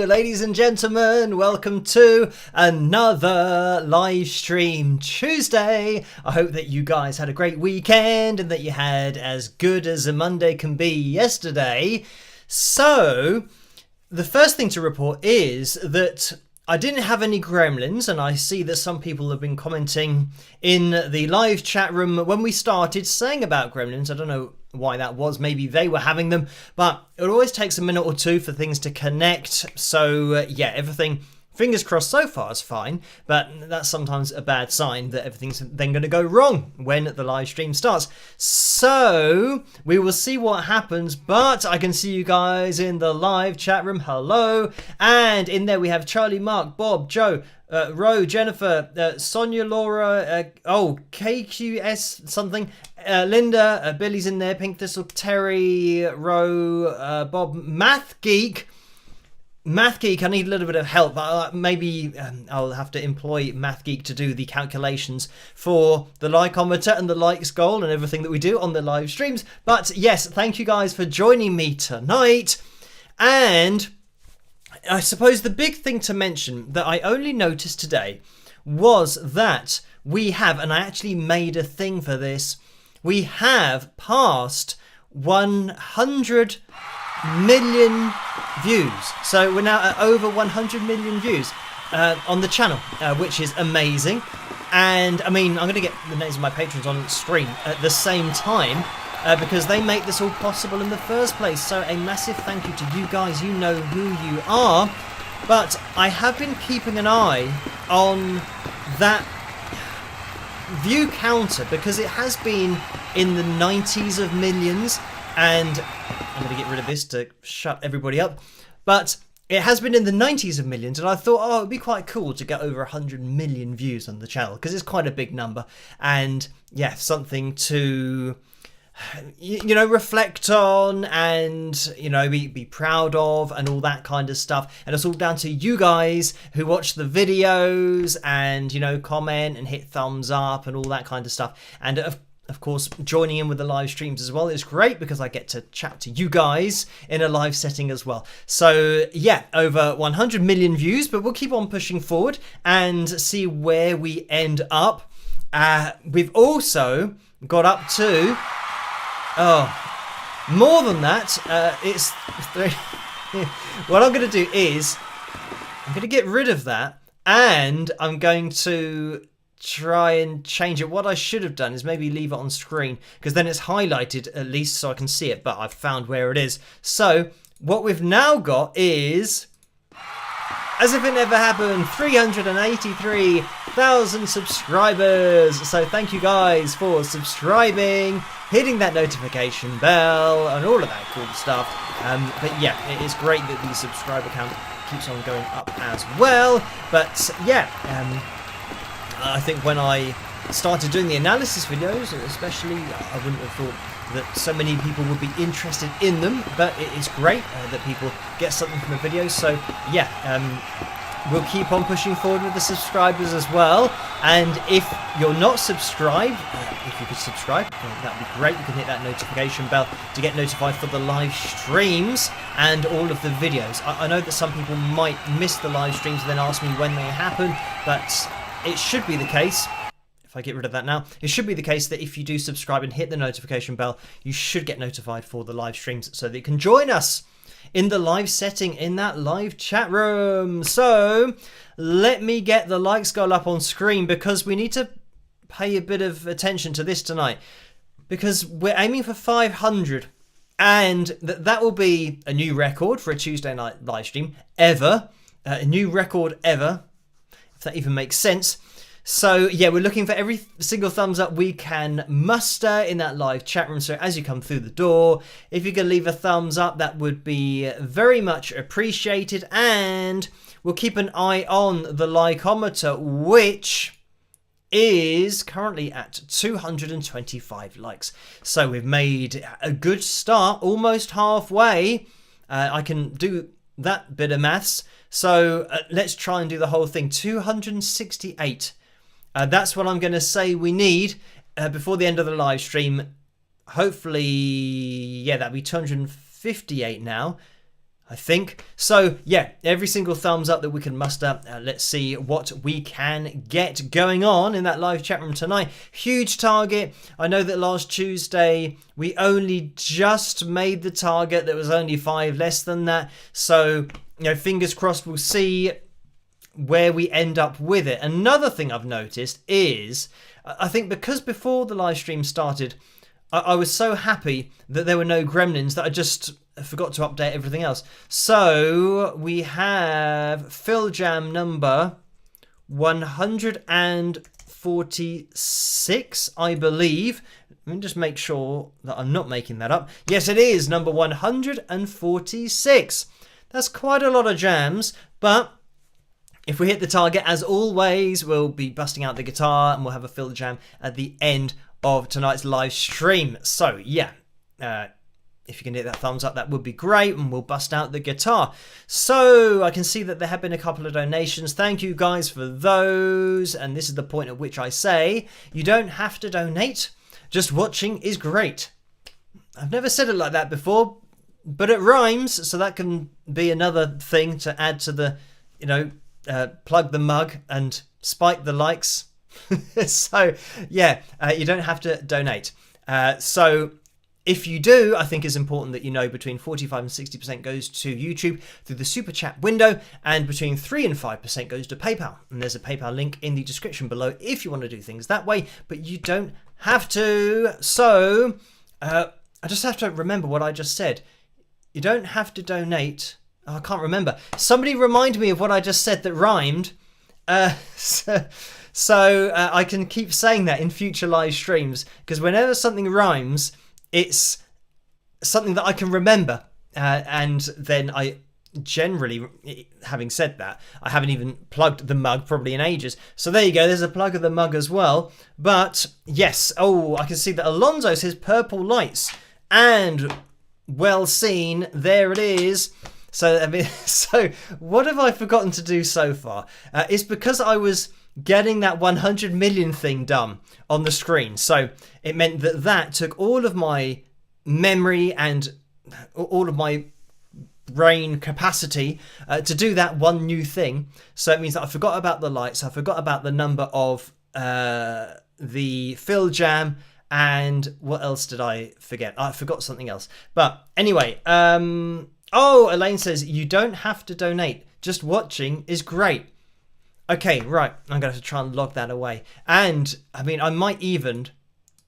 Ladies and gentlemen, welcome to another live stream Tuesday. I hope that you guys had a great weekend and that you had as good as a Monday can be yesterday. So, the first thing to report is that I didn't have any gremlins, and I see that some people have been commenting in the live chat room when we started saying about gremlins. I don't know why that was. Maybe they were having them, but it always takes a minute or two for things to connect. So yeah, everything, fingers crossed, so far is fine, but that's sometimes a bad sign that everything's then going to go wrong when the live stream starts. So we will see what happens, but I can see you guys in the live chat room. Hello. And in there we have Charlie, Mark, Bob, Joe, Ro, Jennifer, Sonia, Laura, KQS something, Linda, Billy's in there, Pink Thistle, Terry, Ro, Bob, Math Geek, I need a little bit of help. Maybe I'll have to employ Math Geek to do the calculations for the likeometer and the likes goal and everything that we do on the live streams. But yes, thank you guys for joining me tonight. And I suppose the big thing to mention that I only noticed today was that we have, and I actually made a thing for this, we have passed 100 million views. So we're now at over 100 million views on the channel, which is amazing. And I mean, I'm going to get the names of my patrons on screen at the same time because they make this all possible in the first place. So a massive thank you to you guys. You know who you are. But I have been keeping an eye on that view counter because it has been in the 90s of millions, and I'm going to get rid of this to shut everybody up, but it has been in the 90s of millions, and I thought, oh, it'd be quite cool to get over 100 million views on the channel because it's quite a big number, and yeah, something to reflect on and be proud of and all that kind of stuff. And it's all down to you guys who watch the videos and comment and hit thumbs up and all that kind of stuff, and of course joining in with the live streams as well is great because I get to chat to you guys in a live setting as well. So yeah, over 100 million views, but we'll keep on pushing forward and see where we end up. We've also got up to more than that. It's what I'm going to do is I'm going to get rid of that, and I'm going to try and change it. What I should have done is maybe leave it on screen because then it's highlighted at least so I can see it, but I've found where it is. So what we've now got is, as if it never happened, 383,000 subscribers. So thank you guys for subscribing, hitting that notification bell and all of that cool stuff. But yeah, it is great that the subscriber count keeps on going up as well. But yeah, I think when I started doing the analysis videos, especially, I wouldn't have thought that so many people would be interested in them, but it is great that people get something from the videos. So yeah, we'll keep on pushing forward with the subscribers as well. And if you're not subscribed, if you could subscribe, that would be great. You can hit that notification bell to get notified for the live streams and all of the videos. I know that some people might miss the live streams and then ask me when they happen, but it should be the case, if I get rid of that now, it should be the case that if you do subscribe and hit the notification bell, you should get notified for the live streams so that you can join us in the live setting in that live chat room. So let me get the likes goal up on screen because we need to pay a bit of attention to this tonight because we're aiming for 500, and that will be a new record for a Tuesday night live stream ever, a new record ever, if that even makes sense. So yeah, we're looking for every single thumbs up we can muster in that live chat room. So as you come through the door, if you can leave a thumbs up, that would be very much appreciated. And we'll keep an eye on the likeometer, which is currently at 225 likes. So we've made a good start, almost halfway. I can do that bit of maths. So let's try and do the whole thing. 268. That's what I'm going to say we need before the end of the live stream. Hopefully, yeah, that'll be 258 now, I think. So yeah, every single thumbs up that we can muster. Let's see what we can get going on in that live chat room tonight. Huge target. I know that last Tuesday we only just made the target. There was only 5 less than that. So fingers crossed, we'll see where we end up with it. Another thing I've noticed is, I think because before the live stream started, I was so happy that there were no gremlins that I just forgot to update everything else. So we have Phil Jam number 146, I believe. Let me just make sure that I'm not making that up. Yes, it is number 146. That's quite a lot of jams, but if we hit the target, as always, we'll be busting out the guitar and we'll have a Phil Jam at the end of tonight's live stream. So yeah, if you can hit that thumbs up, that would be great, and we'll bust out the guitar. So I can see that there have been a couple of donations. Thank you guys for those. And this is the point at which I say you don't have to donate. Just watching is great. I've never said it like that before, but it rhymes, so that can be another thing to add to the, plug the mug and spike the likes. So yeah, you don't have to donate. So if you do, I think it's important that you know between 45 and 60% goes to YouTube through the super chat window, and between 3 and 5% goes to PayPal. And there's a PayPal link in the description below if you want to do things that way, but you don't have to. So I just have to remember what I just said. You don't have to donate. Oh, I can't remember. Somebody remind me of what I just said that rhymed. So I can keep saying that in future live streams, because whenever something rhymes, it's something that I can remember. And then I generally, having said that, I haven't even plugged the mug probably in ages. So there you go. There's a plug of the mug as well. But yes, oh, I can see that Alonso says purple lights. And well seen. There it is. So, I mean, so what have I forgotten to do so far? It's because I was getting that 100 million thing done on the screen. So it meant that took all of my memory and all of my brain capacity to do that one new thing. So it means that I forgot about the lights. I forgot about the number of the fill jam. And what else did I forget? I forgot something else. But anyway, oh, Elaine says, you don't have to donate. Just watching is great. Okay, right. I'm going to have to try and log that away. And, I mean, I might even...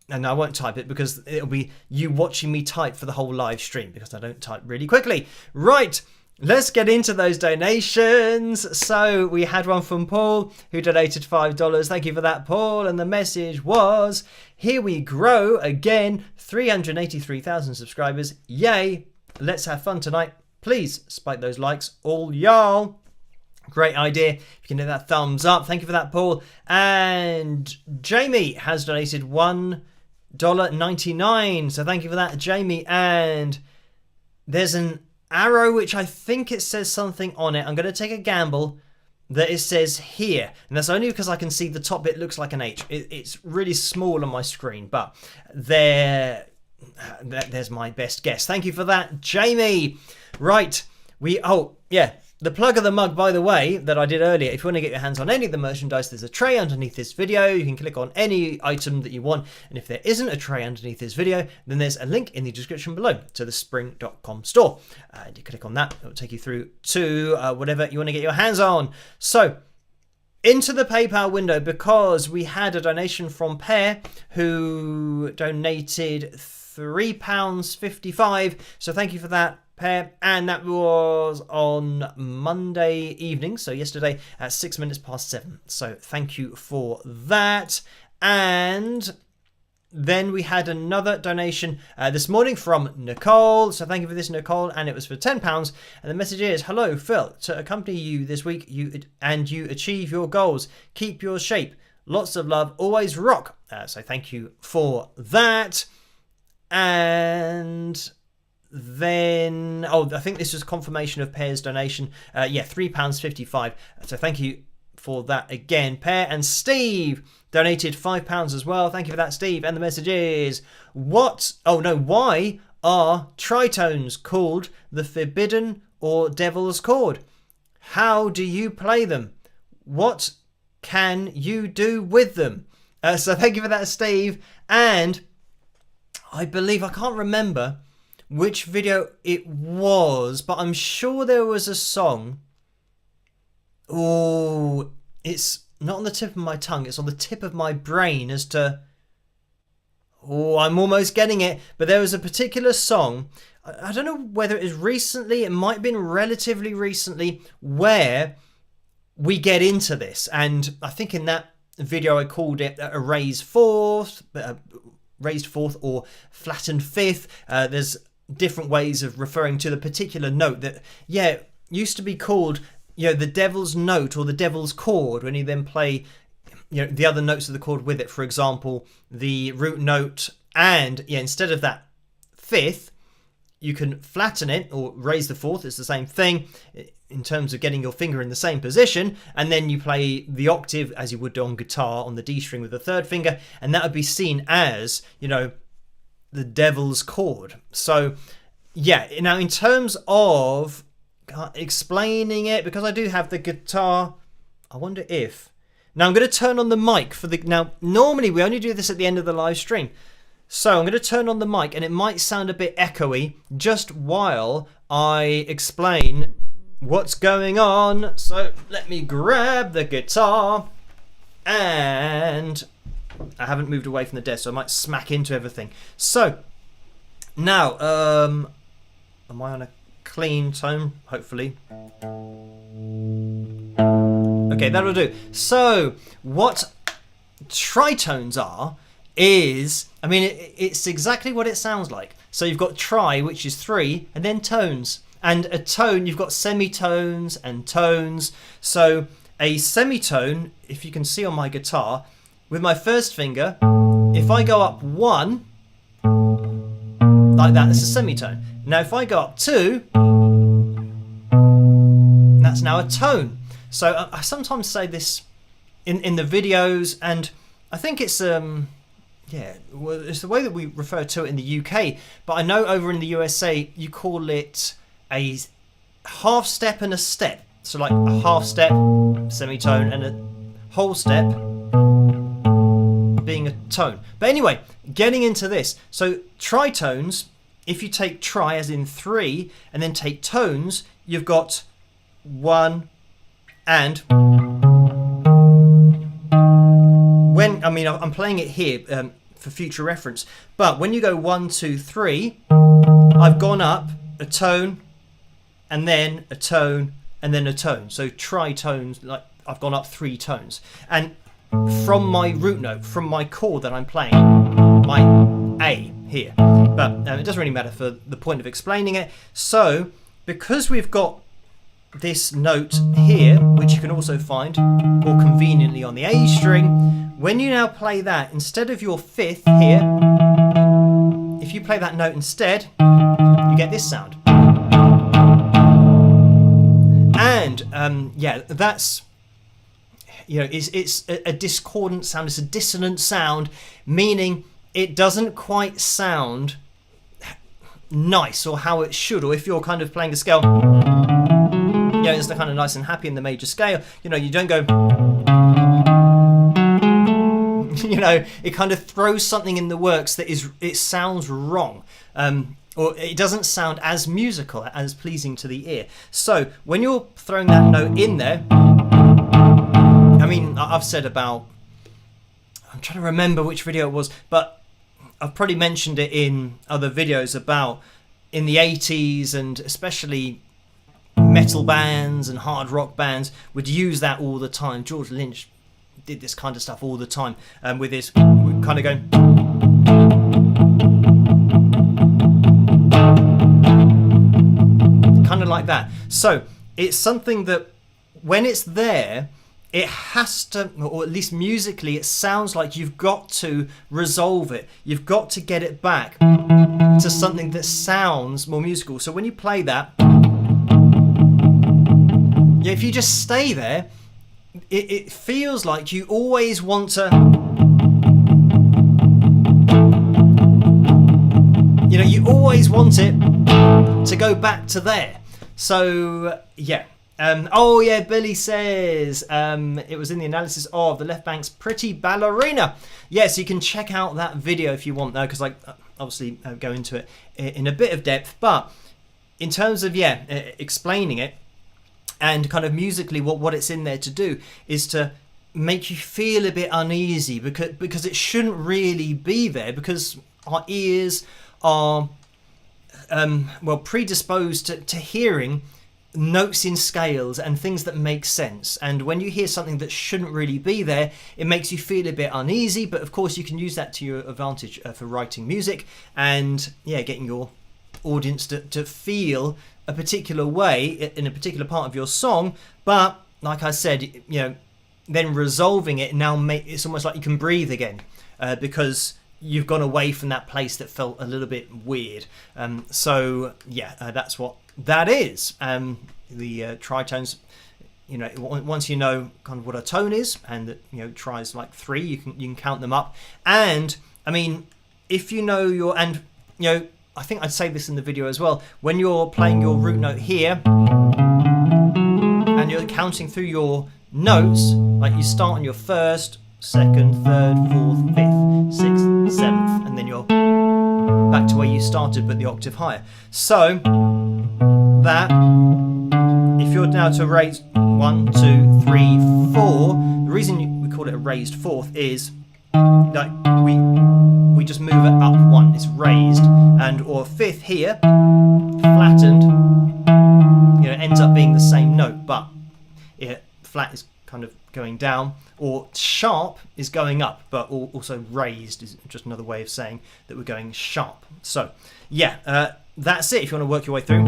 And I won't type it because it'll be you watching me type for the whole live stream because I don't type really quickly. Right, let's get into those donations. So we had one from Paul who donated $5. Thank you for that, Paul. And the message was, here we grow again, 383,000 subscribers. Yay. Let's have fun tonight. Please spike those likes, all y'all. Great idea. If you can hit that thumbs up. Thank you for that, Paul. And Jamie has donated $1.99. So thank you for that, Jamie. And there's an arrow which I think it says something on it. I'm going to take a gamble that it says here. And that's only because I can see the top bit looks like an H. It's really small on my screen, but there's my best guess. Thank you for that, Jamie. Right. Oh, yeah. The plug of the mug, by the way, that I did earlier, if you want to get your hands on any of the merchandise, there's a tray underneath this video. You can click on any item that you want. And if there isn't a tray underneath this video, then there's a link in the description below to the spring.com store. And you click on that, it'll take you through to whatever you want to get your hands on. So, into the PayPal window, because we had a donation from Pear, who donated £3.55. So thank you for that, Pear. And that was on Monday evening, so yesterday at 6 minutes past 7. So thank you for that. And then we had another donation this morning from Nicole. So thank you for this, Nicole. And it was for £10. And the message is, hello, Phil. To accompany you this week you achieve your goals. Keep your shape. Lots of love. Always rock. So thank you for that. And then, oh, I think this was confirmation of Pear's donation. Yeah, £3.55. So thank you for that again, Pear. And Steve donated £5 as well. Thank you for that, Steve. And the message is, why are tritones called the forbidden or devil's chord? How do you play them? What can you do with them? So thank you for that, Steve. And I believe, I can't remember which video it was, but I'm sure there was a song. Oh, it's not on the tip of my tongue. It's on the tip of my brain as to... Oh, I'm almost getting it. But there was a particular song. I don't know whether it is recently. It might have been relatively recently where we get into this. And I think in that video I called it a raised fourth or flattened fifth. There's different ways of referring to the particular note that, yeah, used to be called, the devil's note or the devil's chord, when you then play, the other notes of the chord with it. For example, the root note, and instead of that fifth, you can flatten it or raise the fourth. It's the same thing in terms of getting your finger in the same position, and then you play the octave as you would on guitar on the D string with the third finger, and that would be seen as, the devil's chord. So, yeah, now in terms of explaining it, because I do have the guitar, I wonder if... Now I'm going to turn on the mic for the... Now, normally we only do this at the end of the live stream. So I'm going to turn on the mic, and it might sound a bit echoey just while I explain what's going on. So let me grab the guitar, and I haven't moved away from the desk, so I might smack into everything. So now, am I on a clean tone? Hopefully. Okay, that'll do. So what tritones are is, I mean, it's exactly what it sounds like. So you've got tri, which is 3, and then tones. And a tone, you've got semitones and tones. So a semitone, if you can see on my guitar, with my first finger, if I go up 1, like that, it's a semitone. Now if I go up 2, that's now a tone. So I sometimes say this in the videos, and I think it's yeah, well, it's the way that we refer to it in the UK, but I know over in the USA you call it a half step and a step. So like a half step, semitone, and a whole step being a tone. But anyway, getting into this. So tritones, if you take tri as in 3 and then take tones, you've got 1 and when, I mean, I'm playing it here for future reference, but when you go 1, 2, 3, I've gone up a tone and then a tone and then a tone. So tritones, like I've gone up 3 tones. And from my root note, from my chord that I'm playing, my A here. But it doesn't really matter for the point of explaining it. So because we've got this note here, which you can also find more conveniently on the A string, when you now play that, instead of your 5th here, if you play that note instead, you get this sound. And yeah, that's, you know, it's a discordant sound, it's a dissonant sound, meaning it doesn't quite sound nice or how it should. Or if you're kind of playing a scale, you know, it's the kind of nice and happy in the major scale, you know, you don't go, you know, it kind of throws something in the works that is, it sounds wrong, or it doesn't sound as musical, as pleasing to the ear. So when you're throwing that note in there, I mean, I've said about, I'm trying to remember which video it was, but I've probably mentioned it in other videos about in the 80s, and especially metal bands and hard rock bands would use that all the time. George Lynch did this kind of stuff all the time with his kind of going, kind of like that. So it's something that when it's there, it has to, or at least musically, it sounds like you've got to resolve it. You've got to get it back to something that sounds more musical. So when you play that, yeah, if you just stay there, it feels like you always want to, you know, you always want it to go back to there. So yeah. Oh yeah, Billy says it was in the analysis of the left bank's Pretty Ballerina. Yes, you can check out that video if you want, though, because I obviously go into it in a bit of depth. But in terms of, yeah, explaining it and kind of musically what it's in there to do is to make you feel a bit uneasy, because it shouldn't really be there, because our ears are well predisposed to hearing notes in scales and things that make sense, and when you hear something that shouldn't really be there, it makes you feel a bit uneasy. But of course you can use that to your advantage for writing music and, yeah, getting your audience to feel a particular way in a particular part of your song. But like I said, you know, then resolving it now, it's almost like you can breathe again, because you've gone away from that place that felt a little bit weird. So yeah, that's what that is. The tritones, you know, once you know kind of what a tone is, and that, you know, tries like 3, you can count them up. And I mean, if you know your, and you know, I think I'd say this in the video as well, when you're playing your root note here and you're counting through your notes, like you start on your 1st, 2nd, 3rd, 4th, 5th, 6th, 7th, and then you're back to where you started but the octave higher. So that, if you're now to raise 1, 2, 3, 4, the reason we call it a raised fourth is that we just move it up 1, it's raised, and or fifth here, flattened, ends up being the same note, but flat is kind of going down, or sharp is going up, but also raised is just another way of saying that we're going sharp. So yeah, that's it if you want to work your way through.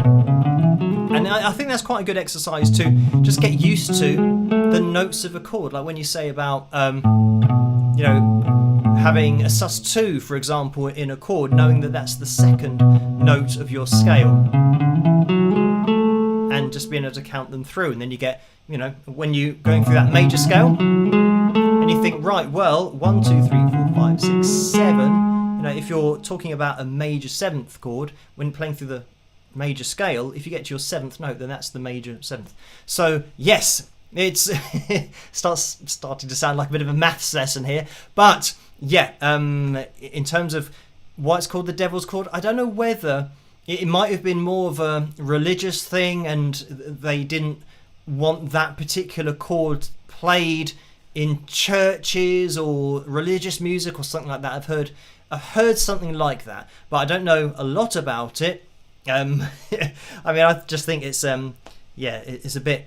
And I think that's quite a good exercise to just get used to the notes of a chord. Like when you say about, having a sus2, for example, in a chord, knowing that that's the second note of your scale. And just being able to count them through. And then you get, when you're going through that major scale, and you think, right, well, 1, 2, 3, 4, 5, 6, 7. If you're talking about a major 7th chord, when playing through the major scale, if you get to your 7th note, then that's the major 7th. So yes, it's starting to sound like a bit of a maths lesson here, but yeah, in terms of why it's called the Devil's Chord, I don't know whether it might have been more of a religious thing and they didn't want that particular chord played in churches or religious music or something like that. I've heard something like that, but I don't know a lot about it. I just think it's it's a bit,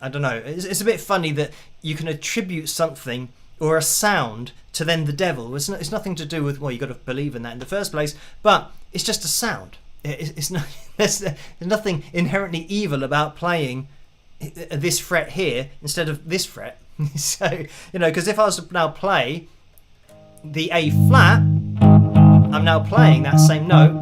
I don't know, it's a bit funny that you can attribute something or a sound to then the devil. It's nothing to do with, well, you've got to believe in that in the first place, but it's just a sound. It's not, there's nothing inherently evil about playing this fret here instead of this fret. So, because if I was to now play the A flat, I'm now playing that same note,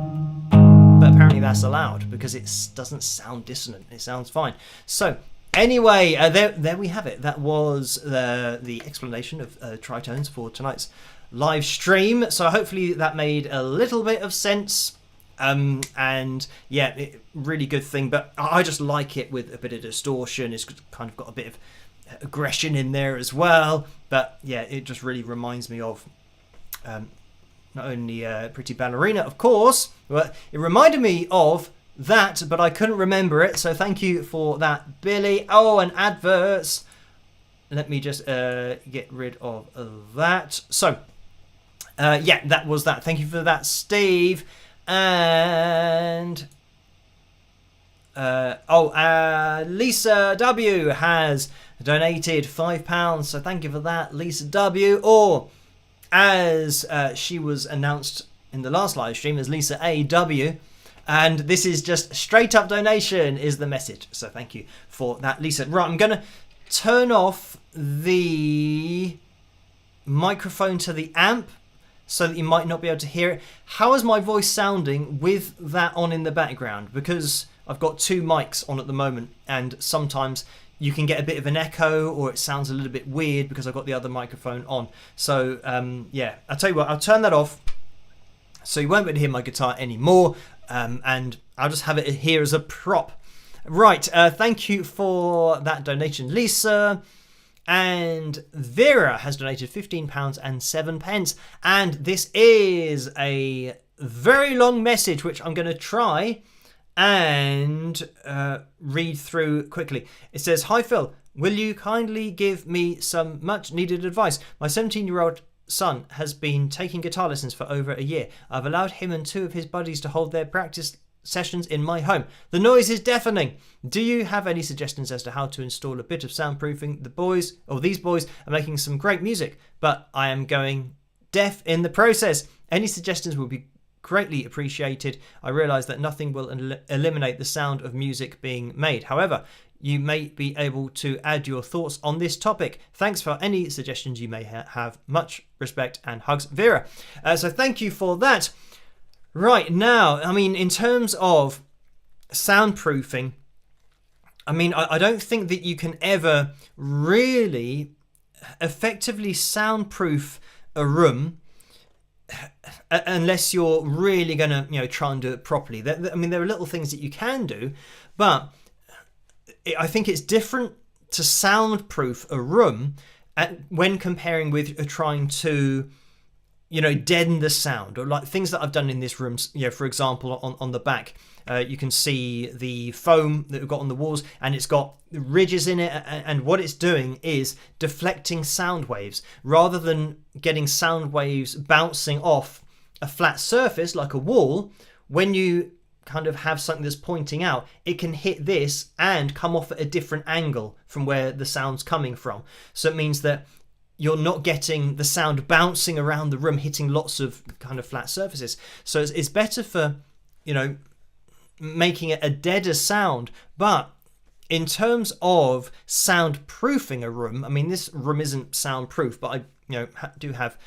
but apparently that's allowed because it doesn't sound dissonant. It sounds fine. So anyway, there we have it. That was the explanation of tritones for tonight's live stream. So hopefully that made a little bit of sense. And yeah, really good thing. But I just like it with a bit of distortion. It's kind of got a bit of aggression in there as well. But yeah, it just really reminds me of not only Pretty Ballerina, of course, but it reminded me of that, but I couldn't remember it. So thank you for that, Billy. Oh, and adverts. Let me just get rid of that. So yeah, that was that. Thank you for that, Steve. And Lisa W has donated £5, so thank you for that, Lisa W. Or as she was announced in the last live stream as Lisa AW, and this is just straight up donation is the message. So thank you for that, Lisa. Right, I'm gonna turn off the microphone to the amp so that you might not be able to hear it. How is my voice sounding with that on in the background? Because I've got two mics on at the moment, and sometimes you can get a bit of an echo or it sounds a little bit weird because I've got the other microphone on. So yeah, I'll tell you what, I'll turn that off so you won't be able to hear my guitar anymore, and I'll just have it here as a prop. Right, thank you for that donation, Lisa. And Vera has donated £15 and 7 pence. And this is a very long message, which I'm going to try and read through quickly. It says, "Hi Phil, will you kindly give me some much needed advice? My 17-year-old son has been taking guitar lessons for over a year. I've allowed him and 2 of his buddies to hold their practice sessions in my home. The noise is deafening. Do you have any suggestions as to how to install a bit of soundproofing? These boys are making some great music, but I am going deaf in the process. Any suggestions will be greatly appreciated. I realise that nothing will eliminate the sound of music being made. However, you may be able to add your thoughts on this topic. Thanks for any suggestions you may have. Much respect and hugs, Vera." So thank you for that. Right, now, I mean, in terms of soundproofing, I mean, I don't think that you can ever really effectively soundproof a room unless you're really going to, try and do it properly. I mean, there are little things that you can do, but I think it's different to soundproof a room when comparing with trying to deaden the sound, or like things that I've done in this room. For example, on the back, you can see the foam that we've got on the walls, and it's got ridges in it, and what it's doing is deflecting sound waves rather than getting sound waves bouncing off a flat surface like a wall. When you kind of have something that's pointing out, it can hit this and come off at a different angle from where the sound's coming from. So it means that you're not getting the sound bouncing around the room, hitting lots of kind of flat surfaces. So it's better for, making it a deader sound. But in terms of soundproofing a room, I mean, this room isn't soundproof, but I do have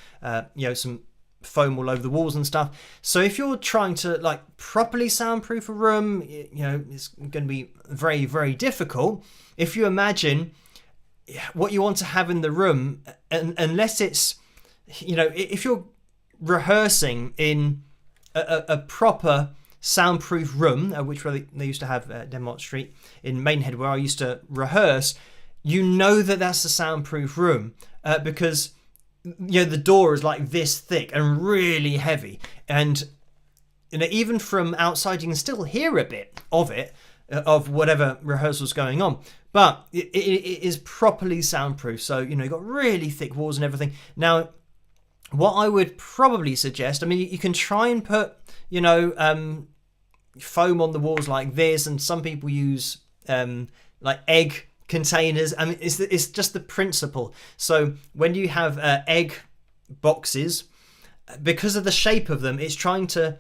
some foam all over the walls and stuff. So if you're trying to like properly soundproof a room, it's going to be very, very difficult. If you imagine what you want to have in the room, and unless it's, if you're rehearsing in a proper soundproof room, which they used to have at Denmark Street in Maidenhead, where I used to rehearse, that's a soundproof room, because the door is like this thick and really heavy, and even from outside you can still hear a bit of it, of whatever rehearsal's going on, but it is properly soundproof. So you've got really thick walls and everything. Now, what I would probably suggest, I mean, you can try and put foam on the walls like this, and some people use like egg containers. I mean, it's just the principle. So when you have egg boxes, because of the shape of them, it's trying to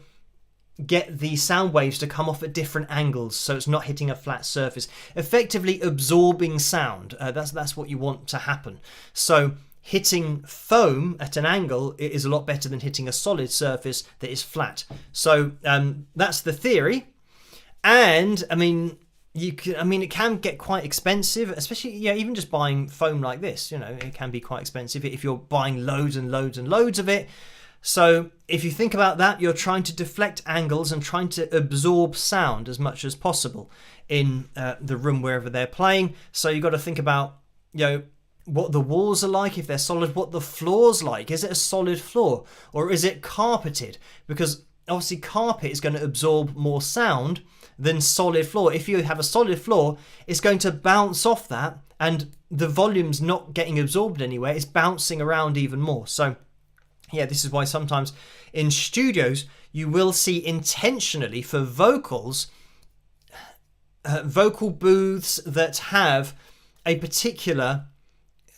get the sound waves to come off at different angles, so it's not hitting a flat surface, effectively absorbing sound. That's what you want to happen. So hitting foam at an angle is a lot better than hitting a solid surface that is flat. So that's the theory. And I mean, it can get quite expensive, especially even just buying foam like this. It can be quite expensive if you're buying loads and loads and loads of it. So if you think about that, you're trying to deflect angles and trying to absorb sound as much as possible in the room wherever they're playing. So you've got to think about what the walls are like, if they're solid, what the floor's like. Is it a solid floor or is it carpeted? Because obviously carpet is going to absorb more sound than solid floor. If you have a solid floor, it's going to bounce off that, and the volume's not getting absorbed anywhere. It's bouncing around even more. So this is why sometimes in studios you will see intentionally for vocals, vocal booths that have a particular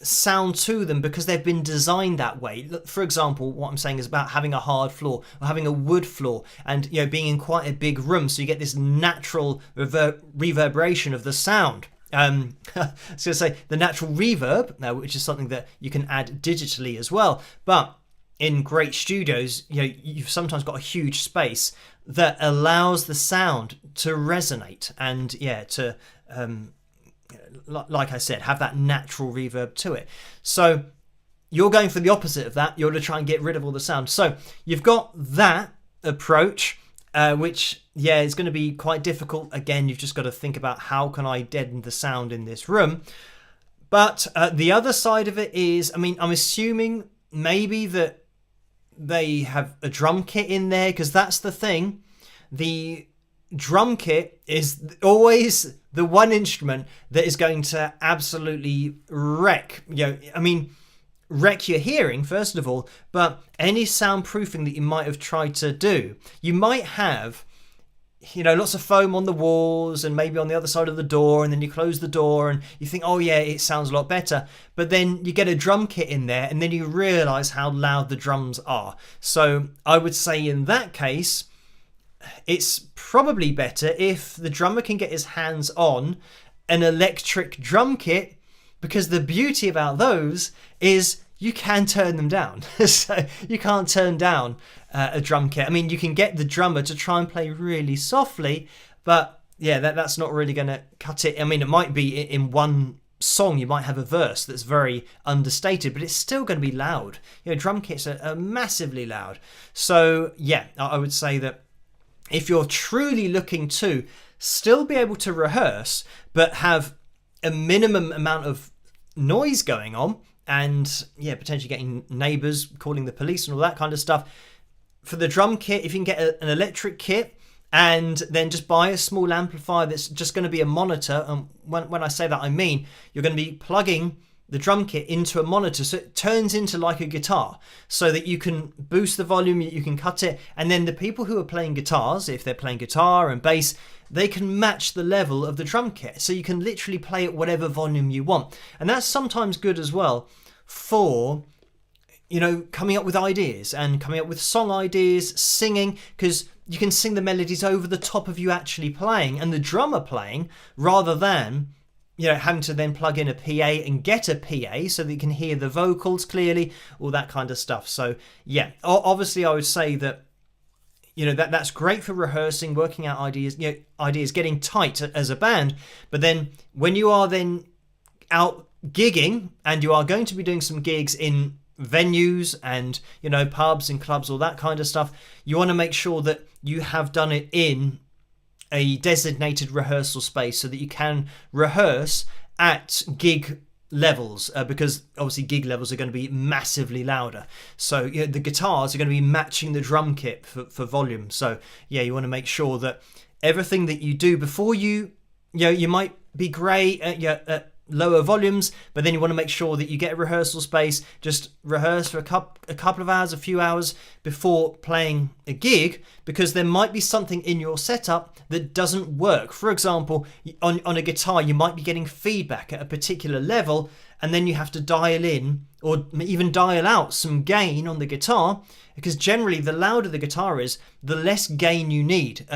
sound to them because they've been designed that way. For example, what I'm saying is about having a hard floor or having a wood floor, and being in quite a big room, so you get this natural reverberation of the sound. I was going to say the natural reverb, which is something that you can add digitally as well. But in great studios, you've sometimes got a huge space that allows the sound to resonate and to like I said, have that natural reverb to it. So you're going for the opposite of that. You're to try and get rid of all the sound. So you've got that approach, which is going to be quite difficult. Again, you've just got to think about how can I deaden the sound in this room. But the other side of it is, I mean, I'm assuming maybe that they have a drum kit in there, because that's the thing. The drum kit is always the one instrument that is going to absolutely wreck, wreck your hearing, first of all, but any soundproofing that you might have tried to do. You might have, lots of foam on the walls and maybe on the other side of the door, and then you close the door and you think, oh yeah, it sounds a lot better. But then you get a drum kit in there and then you realise how loud the drums are. So I would say in that case, it's probably better if the drummer can get his hands on an electric drum kit, because the beauty about those is you can turn them down. So you can't turn down a drum kit. I mean, you can get the drummer to try and play really softly, but that's not really going to cut it. I mean, it might be in one song, you might have a verse that's very understated, but it's still going to be loud. Drum kits are massively loud. So I would say that if you're truly looking to still be able to rehearse, but have a minimum amount of noise going on, and yeah, potentially getting neighbours calling the police and all that kind of stuff. For the drum kit, if you can get an electric kit and then just buy a small amplifier that's just going to be a monitor, and when I say that, I mean you're going to be plugging the drum kit into a monitor so it turns into like a guitar, so that you can boost the volume, you can cut it, and then the people who are playing guitars, if they're playing guitar and bass, they can match the level of the drum kit, so you can literally play at whatever volume you want. And that's sometimes good as well for, you know, coming up with ideas and coming up with song ideas, singing, because you can sing the melodies over the top of you actually playing and the drummer playing, rather than, you know, having to then plug in a PA and get a PA so that you can hear the vocals clearly, all that kind of stuff. So yeah, obviously I would say that, you know, that's great for rehearsing, working out ideas, you know, ideas, getting tight as a band. But then when you are then out gigging, and you are going to be doing some gigs in venues and, you know, pubs and clubs, all that kind of stuff, you want to make sure that you have done it in a designated rehearsal space so that you can rehearse at gig levels, because obviously gig levels are going to be massively louder. So, you know, the guitars are going to be matching the drum kit for volume. So yeah, you want to make sure that everything that you do before you know, you might be great at lower volumes, but then you want to make sure that you get a rehearsal space, just rehearse for a couple of hours, a few hours before playing a gig, because there might be something in your setup that doesn't work. For example, on a guitar, you might be getting feedback at a particular level, and then you have to dial in or even dial out some gain on the guitar, because generally the louder the guitar is, the less gain you need.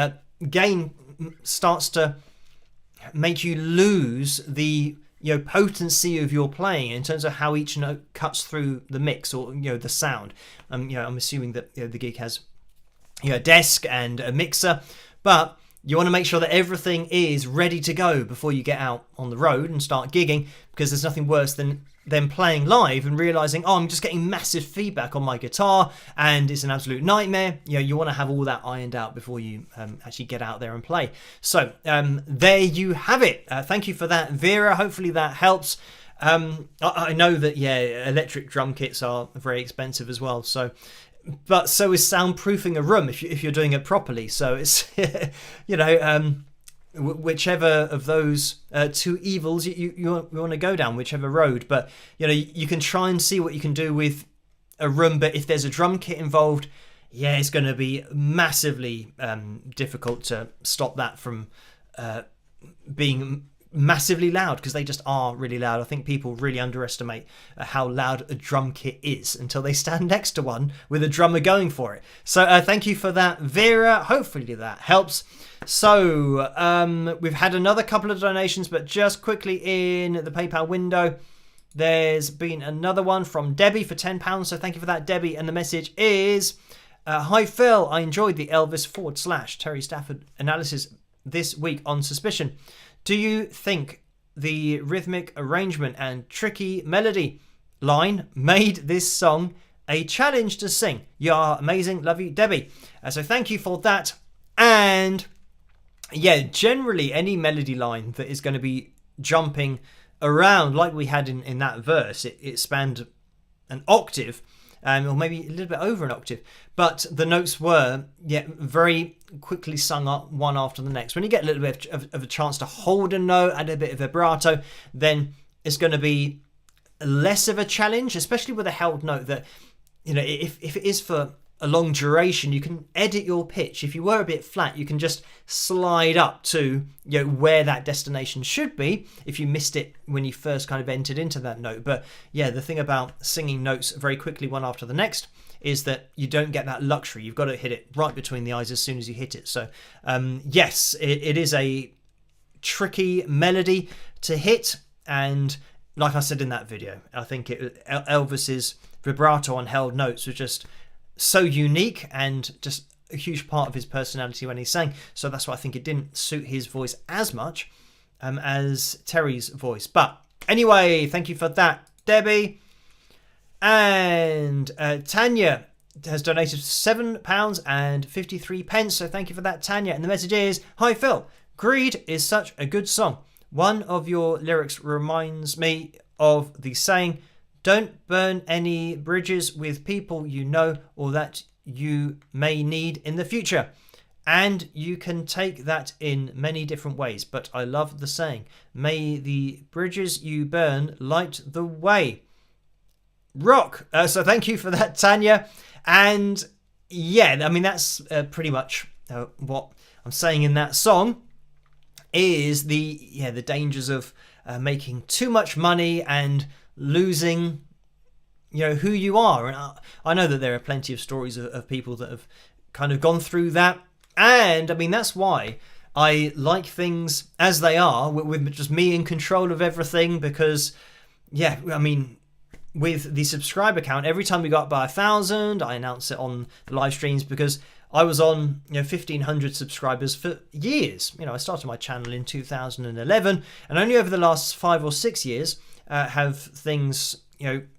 Gain starts to make you lose the, you know, potency of your playing in terms of how each note cuts through the mix, or, you know, the sound. You know, I'm assuming that, you know, the gig has, you know, a desk and a mixer, but you want to make sure that everything is ready to go before you get out on the road and start gigging, because there's nothing worse than them playing live and realizing, oh, I'm just getting massive feedback on my guitar and it's an absolute nightmare. You know, you want to have all that ironed out before you actually get out there and play. So there you have it. Thank you for that, Vera. Hopefully that helps. I know that, yeah, electric drum kits are very expensive as well. But so is soundproofing a room if you're doing it properly. So it's, you know, whichever of those two evils you want to go down, whichever road. But, you know, you can try and see what you can do with a room. But if there's a drum kit involved, yeah, it's going to be massively difficult to stop that from being massively loud, because they just are really loud. I think people really underestimate how loud a drum kit is until they stand next to one with a drummer going for it. So thank you for that, Vera. Hopefully that helps. So we've had another couple of donations, but just quickly in the PayPal window, there's been another one from Debbie for £10. So thank you for that, Debbie. And the message is, hi Phil, I enjoyed the Elvis / Terry Stafford analysis this week on Suspicion. Do you think the rhythmic arrangement and tricky melody line made this song a challenge to sing? You are amazing. Love you, Debbie. So thank you for that. And yeah, generally any melody line that is going to be jumping around like we had in that verse, it spanned an octave, or maybe a little bit over an octave, but the notes were very quickly sung up one after the next. When you get a little bit of a chance to hold a note, add a bit of vibrato, then it's going to be less of a challenge, especially with a held note that, you know, if it is for a long duration, you can edit your pitch. If you were a bit flat, you can just slide up to, you know, where that destination should be if you missed it when you first kind of entered into that note. But yeah, the thing about singing notes very quickly one after the next is that you don't get that luxury. You've got to hit it right between the eyes as soon as you hit it. So yes, it is a tricky melody to hit, and like I said in that video, I think Elvis's vibrato on held notes was just so unique and just a huge part of his personality when he sang. So that's why I think it didn't suit his voice as much as Terry's voice. But anyway, thank you for that, Debbie. And Tanya has donated £7.53. So thank you for that, Tanya. And the message is, hi Phil, Greed is such a good song. One of your lyrics reminds me of the saying, don't burn any bridges with people you know or that you may need in the future. And you can take that in many different ways, but I love the saying, may the bridges you burn light the way. Rock. So thank you for that, Tanya. And yeah, I mean, that's pretty much what I'm saying in that song is the dangers of making too much money and losing, who you are. And I know that there are plenty of stories of people that have kind of gone through that. And I mean, that's why I like things as they are, with just me in control of everything, because, yeah, I mean, with the subscriber count, every time we got by 1,000, I announce it on the live streams, because I was on 1,500 subscribers for years. I started my channel in 2011, and only over the last 5 or 6 years have things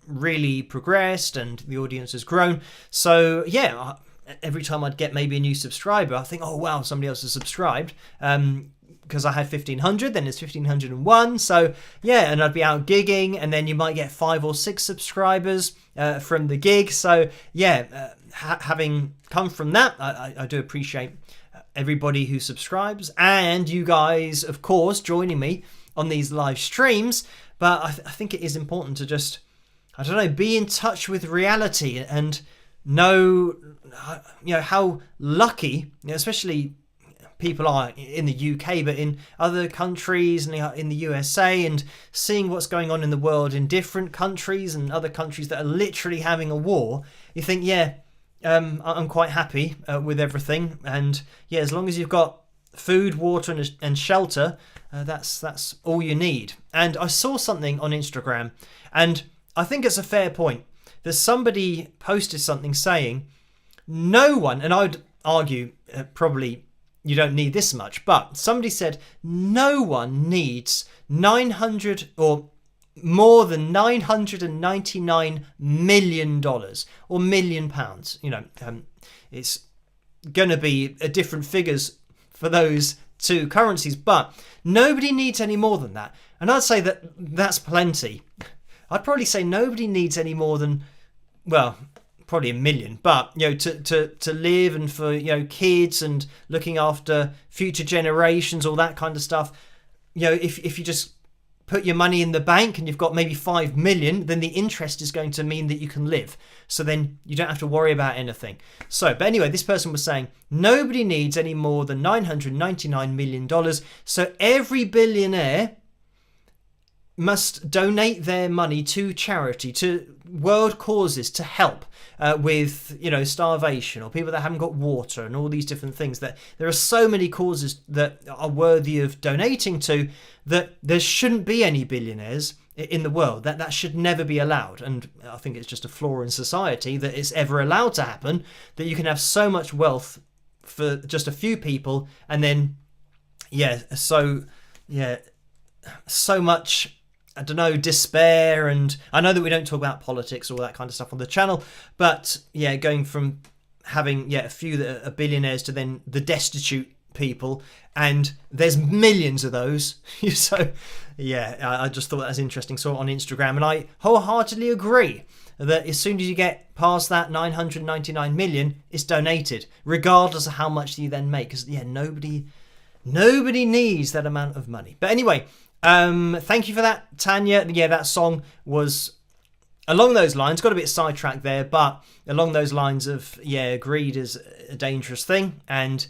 really progressed and the audience has grown. So yeah, every time I'd get maybe a new subscriber, I think, oh wow, somebody else has subscribed, because I had 1,500, then it's 1,501. So yeah, and I'd be out gigging, and then you might get 5 or 6 subscribers from the gig. So yeah, having come from that, I do appreciate everybody who subscribes, and you guys, of course, joining me on these live streams. But I think it is important to just, be in touch with reality and know, how lucky, especially people are in the UK, but in other countries and in the USA, and seeing what's going on in the world in different countries and other countries that are literally having a war. You think, yeah, I'm quite happy with everything, and yeah, as long as you've got food, water, and shelter, that's all you need. And I saw something on Instagram, and I think it's a fair point. There's somebody posted something saying, no one, and I would argue probably you don't need this much, but somebody said no one needs 900 or more than $999 million or million pounds. It's going to be different figures for those two currencies, but nobody needs any more than that. And I'd say that that's plenty. I'd probably say nobody needs any more than, well, probably $1 million, but to live, and for kids and looking after future generations, all that kind of stuff. If you just put your money in the bank and you've got maybe 5 million, then the interest is going to mean that you can live. So then you don't have to worry about anything. So, but anyway, this person was saying nobody needs any more than $999 million. So every billionaire must donate their money to charity, to world causes, to help with starvation, or people that haven't got water, and all these different things. That there are so many causes that are worthy of donating to, that there shouldn't be any billionaires in the world. That should never be allowed. And I think it's just a flaw in society that it's ever allowed to happen, that you can have so much wealth for just a few people, and then so much, despair. And I know that we don't talk about politics or all that kind of stuff on the channel, but yeah, going from having a few that are billionaires to then the destitute people, and there's millions of those. So yeah, I just thought that was interesting. Saw it on Instagram, and I wholeheartedly agree that as soon as you get past that 999 million, it's donated, regardless of how much you then make. Because nobody needs that amount of money. But anyway, thank you for that, Tanya. Yeah, that song was along those lines. Got a bit sidetracked there, but along those lines of greed is a dangerous thing. And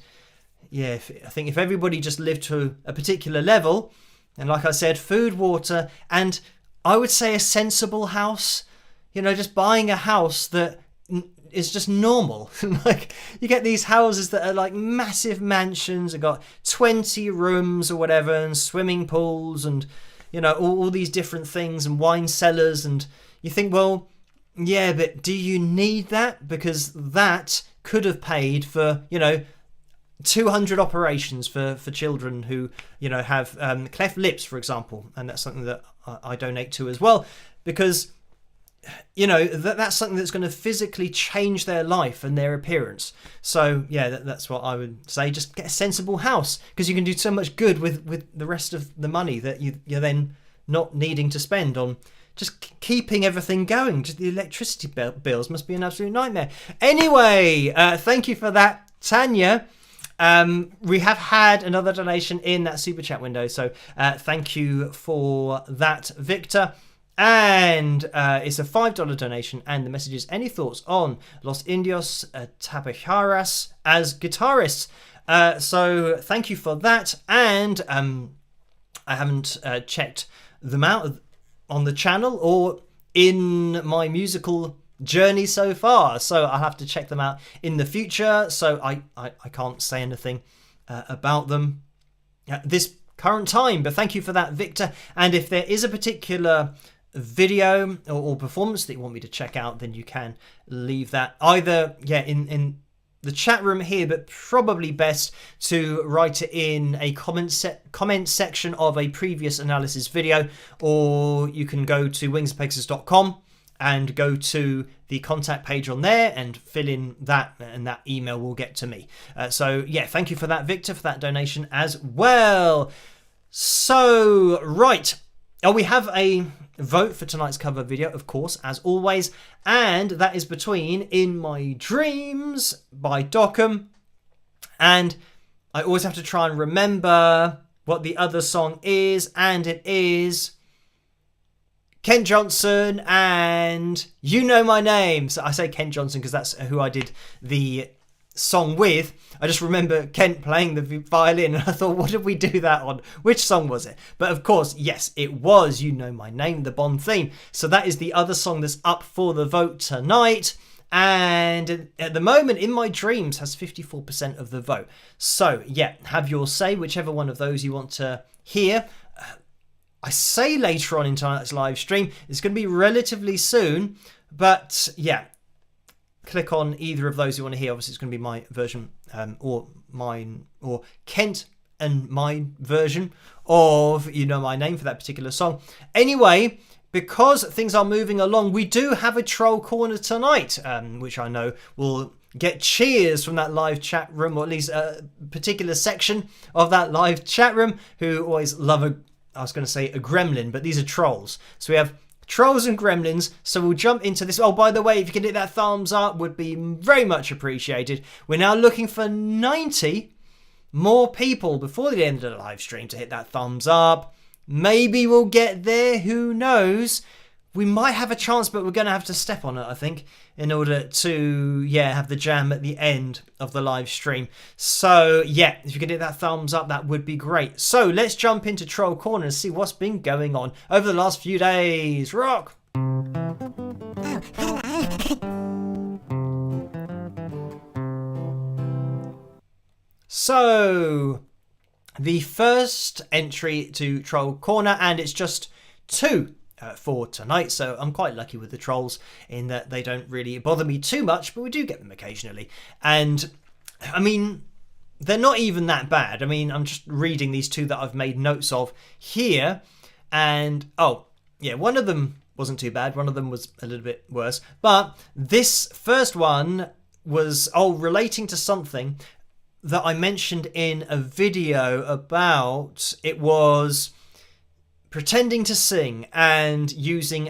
I think if everybody just lived to a particular level, and like I said, food, water, and I would say a sensible house, just buying a house that is just normal. Like, you get these houses that are like massive mansions, have got 20 rooms or whatever, and swimming pools, and all these different things, and wine cellars, and you think, well, yeah, but do you need that? Because that could have paid for 200 operations for children who have cleft lips, for example, and that's something that I donate to as well, because that's something that's going to physically change their life and their appearance. So yeah, that's what I would say. Just get a sensible house, because you can do so much good with the rest of the money that you're then not needing to spend on just keeping everything going. Just the electricity bills must be an absolute nightmare. Anyway, thank you for that, Tanya. We have had another donation in that super chat window, so thank you for that, Victor. And it's a $5 donation, and the message is, any thoughts on Los Indios Tabajaras as guitarists? So thank you for that. And I haven't checked them out on the channel or in my musical journey so far, so I'll have to check them out in the future. So I can't say anything about them at this current time, but thank you for that, Victor. And if there is a particular video or performance that you want me to check out, then you can leave that either in the chat room here, but probably best to write it in a comment section of a previous analysis video, or you can go to wingsofpegasus.com and go to the contact page on there and fill in that, and that email will get to me. So yeah, thank you for that, Victor, for that donation as well. So right, we have a vote for tonight's cover video, of course, as always, and that is between In My Dreams by Dockham, and I always have to try and remember what the other song is, and it is Kent Johnson and You Know My Name. So I say Kent Johnson because that's who I did the song with. I just remember Kent playing the violin, and I thought, what did we do that on? Which song was it? But of course, yes, it was You Know My Name, the Bond theme. So that is the other song that's up for the vote tonight. And at the moment, In My Dreams has 54% of the vote. So yeah, have your say, whichever one of those you want to hear. I say later on in tonight's live stream. It's going to be relatively soon, but yeah, click on either of those you want to hear. Obviously, it's going to be my version, or mine, or Kent and my version of You Know My Name for that particular song. Anyway, because things are moving along, we do have a troll corner tonight, which I know will get cheers from that live chat room, or at least a particular section of that live chat room who always love I was going to say a gremlin, but these are trolls. So we have trolls and gremlins, so we'll jump into this. Oh, by the way, if you can hit that thumbs up, would be very much appreciated. We're now looking for 90 more people before the end of the live stream to hit that thumbs up. Maybe we'll get there, who knows? We might have a chance, but we're going to have to step on it, I think, in order to, have the jam at the end of the live stream. So, yeah, if you can hit that thumbs up, that would be great. So, let's jump into Troll Corner and see what's been going on over the last few days. Rock! So, the first entry to Troll Corner, and it's just 2 for tonight, so I'm quite lucky with the trolls in that they don't really bother me too much, but we do get them occasionally. And I mean, they're not even that bad. I mean, I'm just reading these 2 that I've made notes of here, and one of them wasn't too bad, one of them was a little bit worse, but this first one was relating to something that I mentioned in a video about. It was pretending to sing and using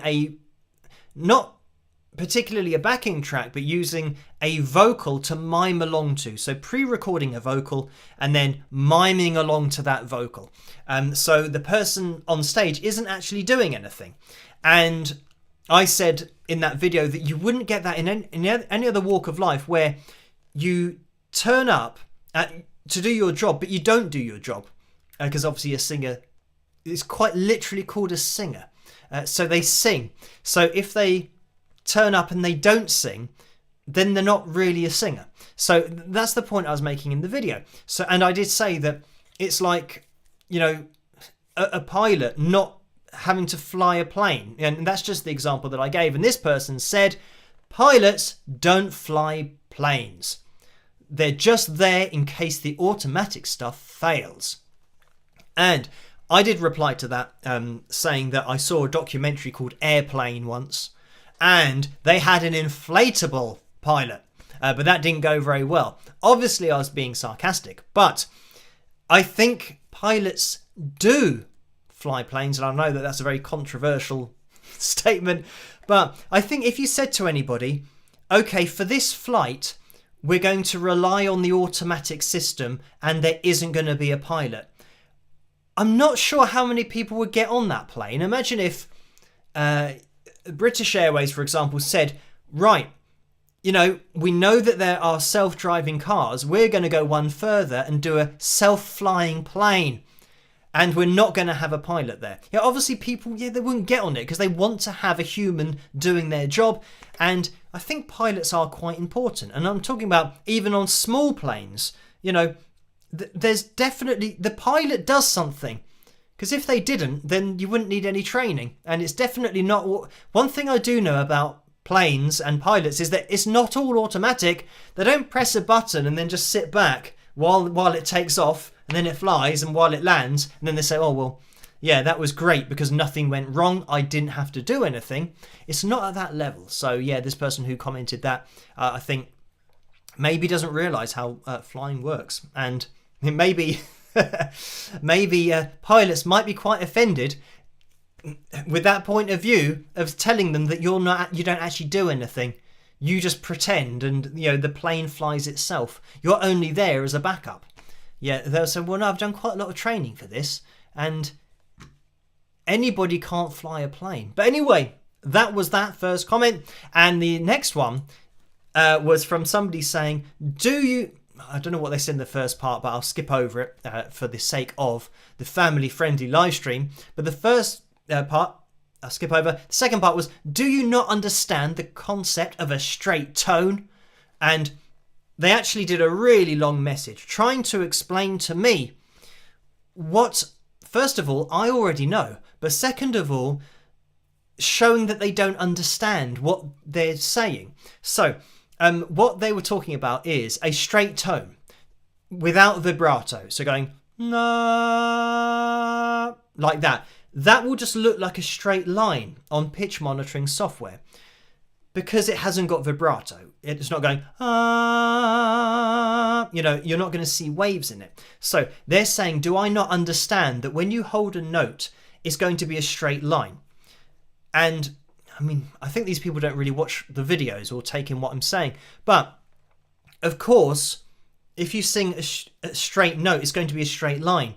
not particularly a backing track, but using a vocal to mime along to. So pre-recording a vocal and then miming along to that vocal. So the person on stage isn't actually doing anything. And I said in that video that you wouldn't get that in any other walk of life, where you turn up to do your job, but you don't do your job. Because obviously a singer is quite literally called a singer. So they sing. So if they turn up and they don't sing, then they're not really a singer. So that's the point I was making in the video. So, and I did say that it's like, a pilot not having to fly a plane. And that's just the example that I gave. And this person said, pilots don't fly planes. They're just there in case the automatic stuff fails. And I did reply to that, saying that I saw a documentary called Airplane once, and they had an inflatable pilot, but that didn't go very well. Obviously, I was being sarcastic, but I think pilots do fly planes, and I know that that's a very controversial statement. But I think if you said to anybody, okay, for this flight, we're going to rely on the automatic system and there isn't going to be a pilot, I'm not sure how many people would get on that plane. Imagine if British Airways, for example, said, right, we know that there are self-driving cars. We're going to go one further and do a self-flying plane. And we're not going to have a pilot there. Obviously people, they wouldn't get on it because they want to have a human doing their job. And I think pilots are quite important. And I'm talking about even on small planes, there's definitely, the pilot does something. Because if they didn't, then you wouldn't need any training. And it's definitely not, one thing I do know about planes and pilots is that it's not all automatic. They don't press a button and then just sit back while it takes off and then it flies and while it lands and then they say, oh well, yeah, that was great because nothing went wrong, I didn't have to do anything. It's not at that level. So yeah, this person who commented that, I think maybe doesn't realize how flying works, and maybe pilots might be quite offended with that point of view of telling them that you don't actually do anything. You just pretend and the plane flies itself. You're only there as a backup. Yeah, they'll say, well, no, I've done quite a lot of training for this, and anybody can't fly a plane. But anyway, that was that first comment. And the next one was from somebody saying, I don't know what they said in the first part, but I'll skip over it for the sake of the family-friendly live stream. But the first part, I'll skip over. The second part was, do you not understand the concept of a straight tone? And they actually did a really long message trying to explain to me what, first of all, I already know, but second of all, showing that they don't understand what they're saying. So, what they were talking about is a straight tone without vibrato. So going, na, like that. That will just look like a straight line on pitch monitoring software because it hasn't got vibrato. It's not going, ah, you're not going to see waves in it. So they're saying, do I not understand that when you hold a note, it's going to be a straight line? And I mean, I think these people don't really watch the videos or take in what I'm saying. But of course, if you sing a straight note, it's going to be a straight line.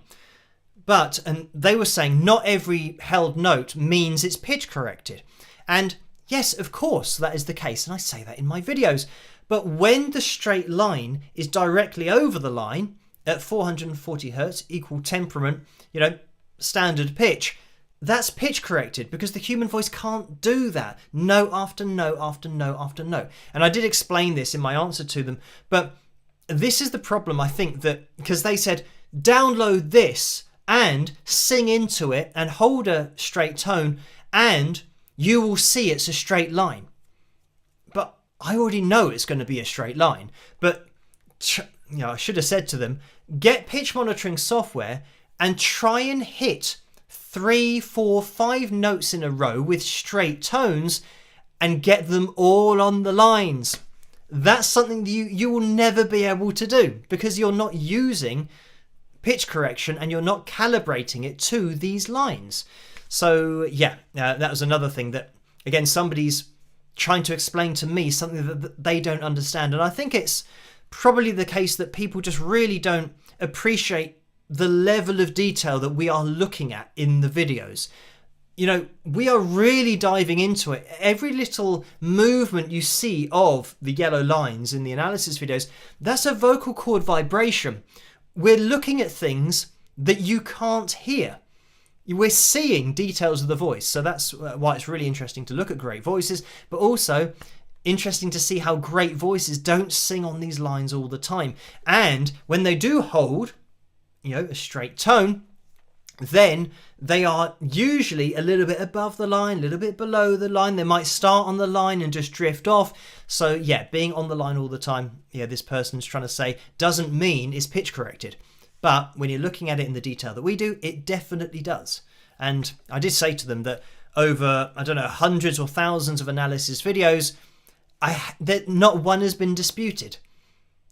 But, and they were saying, not every held note means it's pitch corrected. And yes, of course, that is the case. And I say that in my videos. But when the straight line is directly over the line at 440 hertz, equal temperament, standard pitch, that's pitch corrected because the human voice can't do that. No after no after no after no. And I did explain this in my answer to them. But this is the problem, I think, that because they said, download this and sing into it and hold a straight tone and you will see it's a straight line. But I already know it's going to be a straight line. But I should have said to them, get pitch monitoring software and try and hit 3, 4, 5 notes in a row with straight tones and get them all on the lines. That's something you will never be able to do because you're not using pitch correction and you're not calibrating it to these lines. So yeah, that was another thing that, again, somebody's trying to explain to me something that they don't understand. And I think it's probably the case that people just really don't appreciate the level of detail that we are looking at in the videos. We are really diving into it. Every little movement you see of the yellow lines in the analysis videos, that's a vocal cord vibration. We're looking at things that you can't hear. We're seeing details of the voice. So that's why it's really interesting to look at great voices, but also interesting to see how great voices don't sing on these lines all the time. And when they do hold, a straight tone, then they are usually a little bit above the line, a little bit below the line. They might start on the line and just drift off. So yeah, being on the line all the time, this person's trying to say, doesn't mean it's pitch corrected. But when you're looking at it in the detail that we do, it definitely does. And I did say to them that over, hundreds or thousands of analysis videos, that not one has been disputed.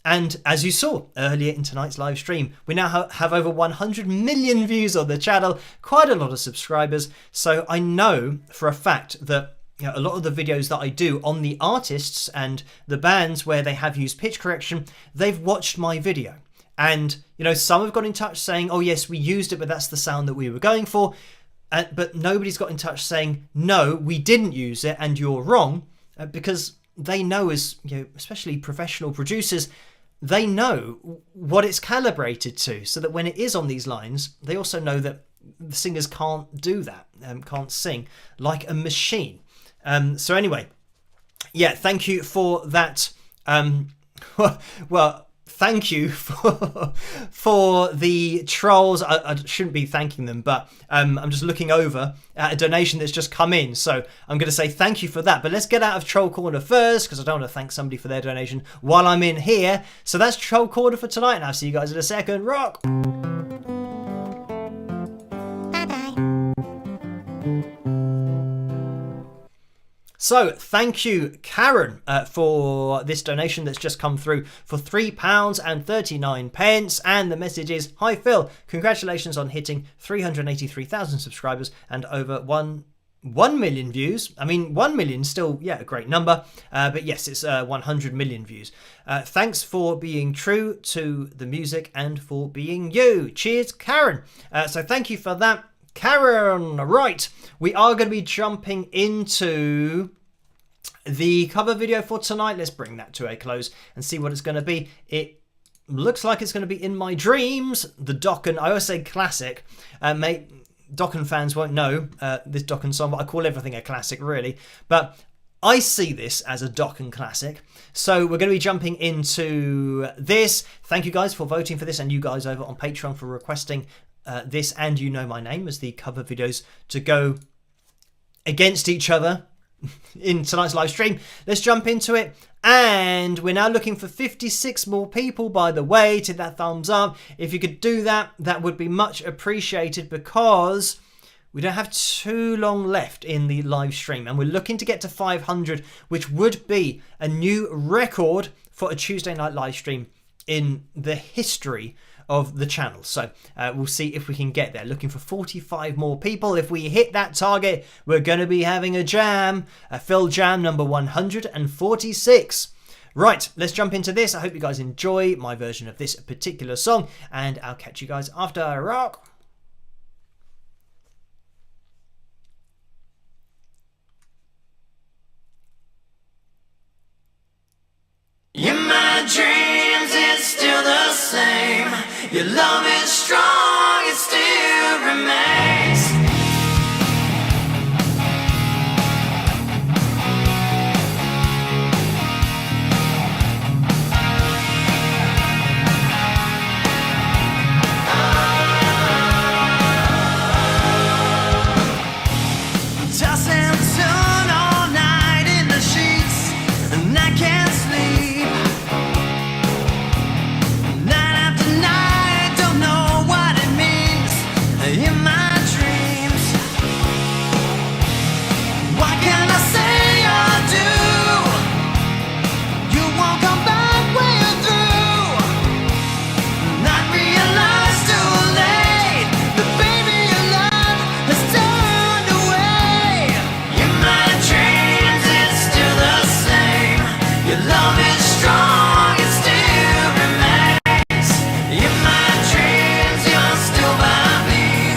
And as you saw earlier in tonight's live stream, we now have over 100 million views on the channel, quite a lot of subscribers. So I know for a fact that a lot of the videos that I do on the artists and the bands where they have used pitch correction, they've watched my video. And, some have got in touch saying, oh yes, we used it, but that's the sound that we were going for. But nobody's got in touch saying, no, we didn't use it and you're wrong, because they know, as especially professional producers, they know what it's calibrated to, so that when it is on these lines, they also know that the singers can't do that, can't sing like a machine. So anyway, yeah, thank you for that. Well, thank you for the trolls. I shouldn't be thanking them, but I'm just looking over at a donation that's just come in. So I'm going to say thank you for that. But let's get out of Troll Corner first, because I don't want to thank somebody for their donation while I'm in here. So that's Troll Corner for tonight, and I'll see you guys in a second. Rock! So thank you, Karen, for this donation that's just come through for £3.39. And the message is, hi Phil, congratulations on hitting 383,000 subscribers and over 1 million views. I mean, 1 million still, yeah, a great number. But yes, it's 100 million views. Thanks for being true to the music and for being you. Cheers, Karen. So thank you for that, Karen. Right, we are going to be jumping into the cover video for tonight. Let's bring that to a close and see what it's going to be. It looks like it's going to be In My Dreams, the Dokken. I always say classic. Dokken fans won't know this Dokken song, but I call everything a classic, really. But I see this as a Dokken classic. So we're going to be jumping into this. Thank you guys for voting for this, and you guys over on Patreon for requesting this and You Know My Name as the cover videos to go against each other in tonight's live stream. Let's jump into it. And we're now looking for 56 more people, by the way. To that thumbs up. If you could do that, that would be much appreciated, because we don't have too long left in the live stream. And we're looking to get to 500, which would be a new record for a Tuesday night live stream in the history of the channel. So we'll see if we can get there. Looking for 45 more people. If we hit that target, we're going to be having a jam, a Phil Jam number 146. Right, let's jump into this. I hope you guys enjoy my version of this particular song, and I'll catch you guys after. Rock! In my dreams, it's still the same. Your love is strong, it still remains. Toss and turn all night in the sheets, and I can't sleep. Night after night, don't know what it means. In my dreams, what can I say or do? You won't come back when you're through. Not realize too late that baby your love has turned away. In my dreams, it's still the same. Your love is strong, it still remains. In my dreams, you're still by me,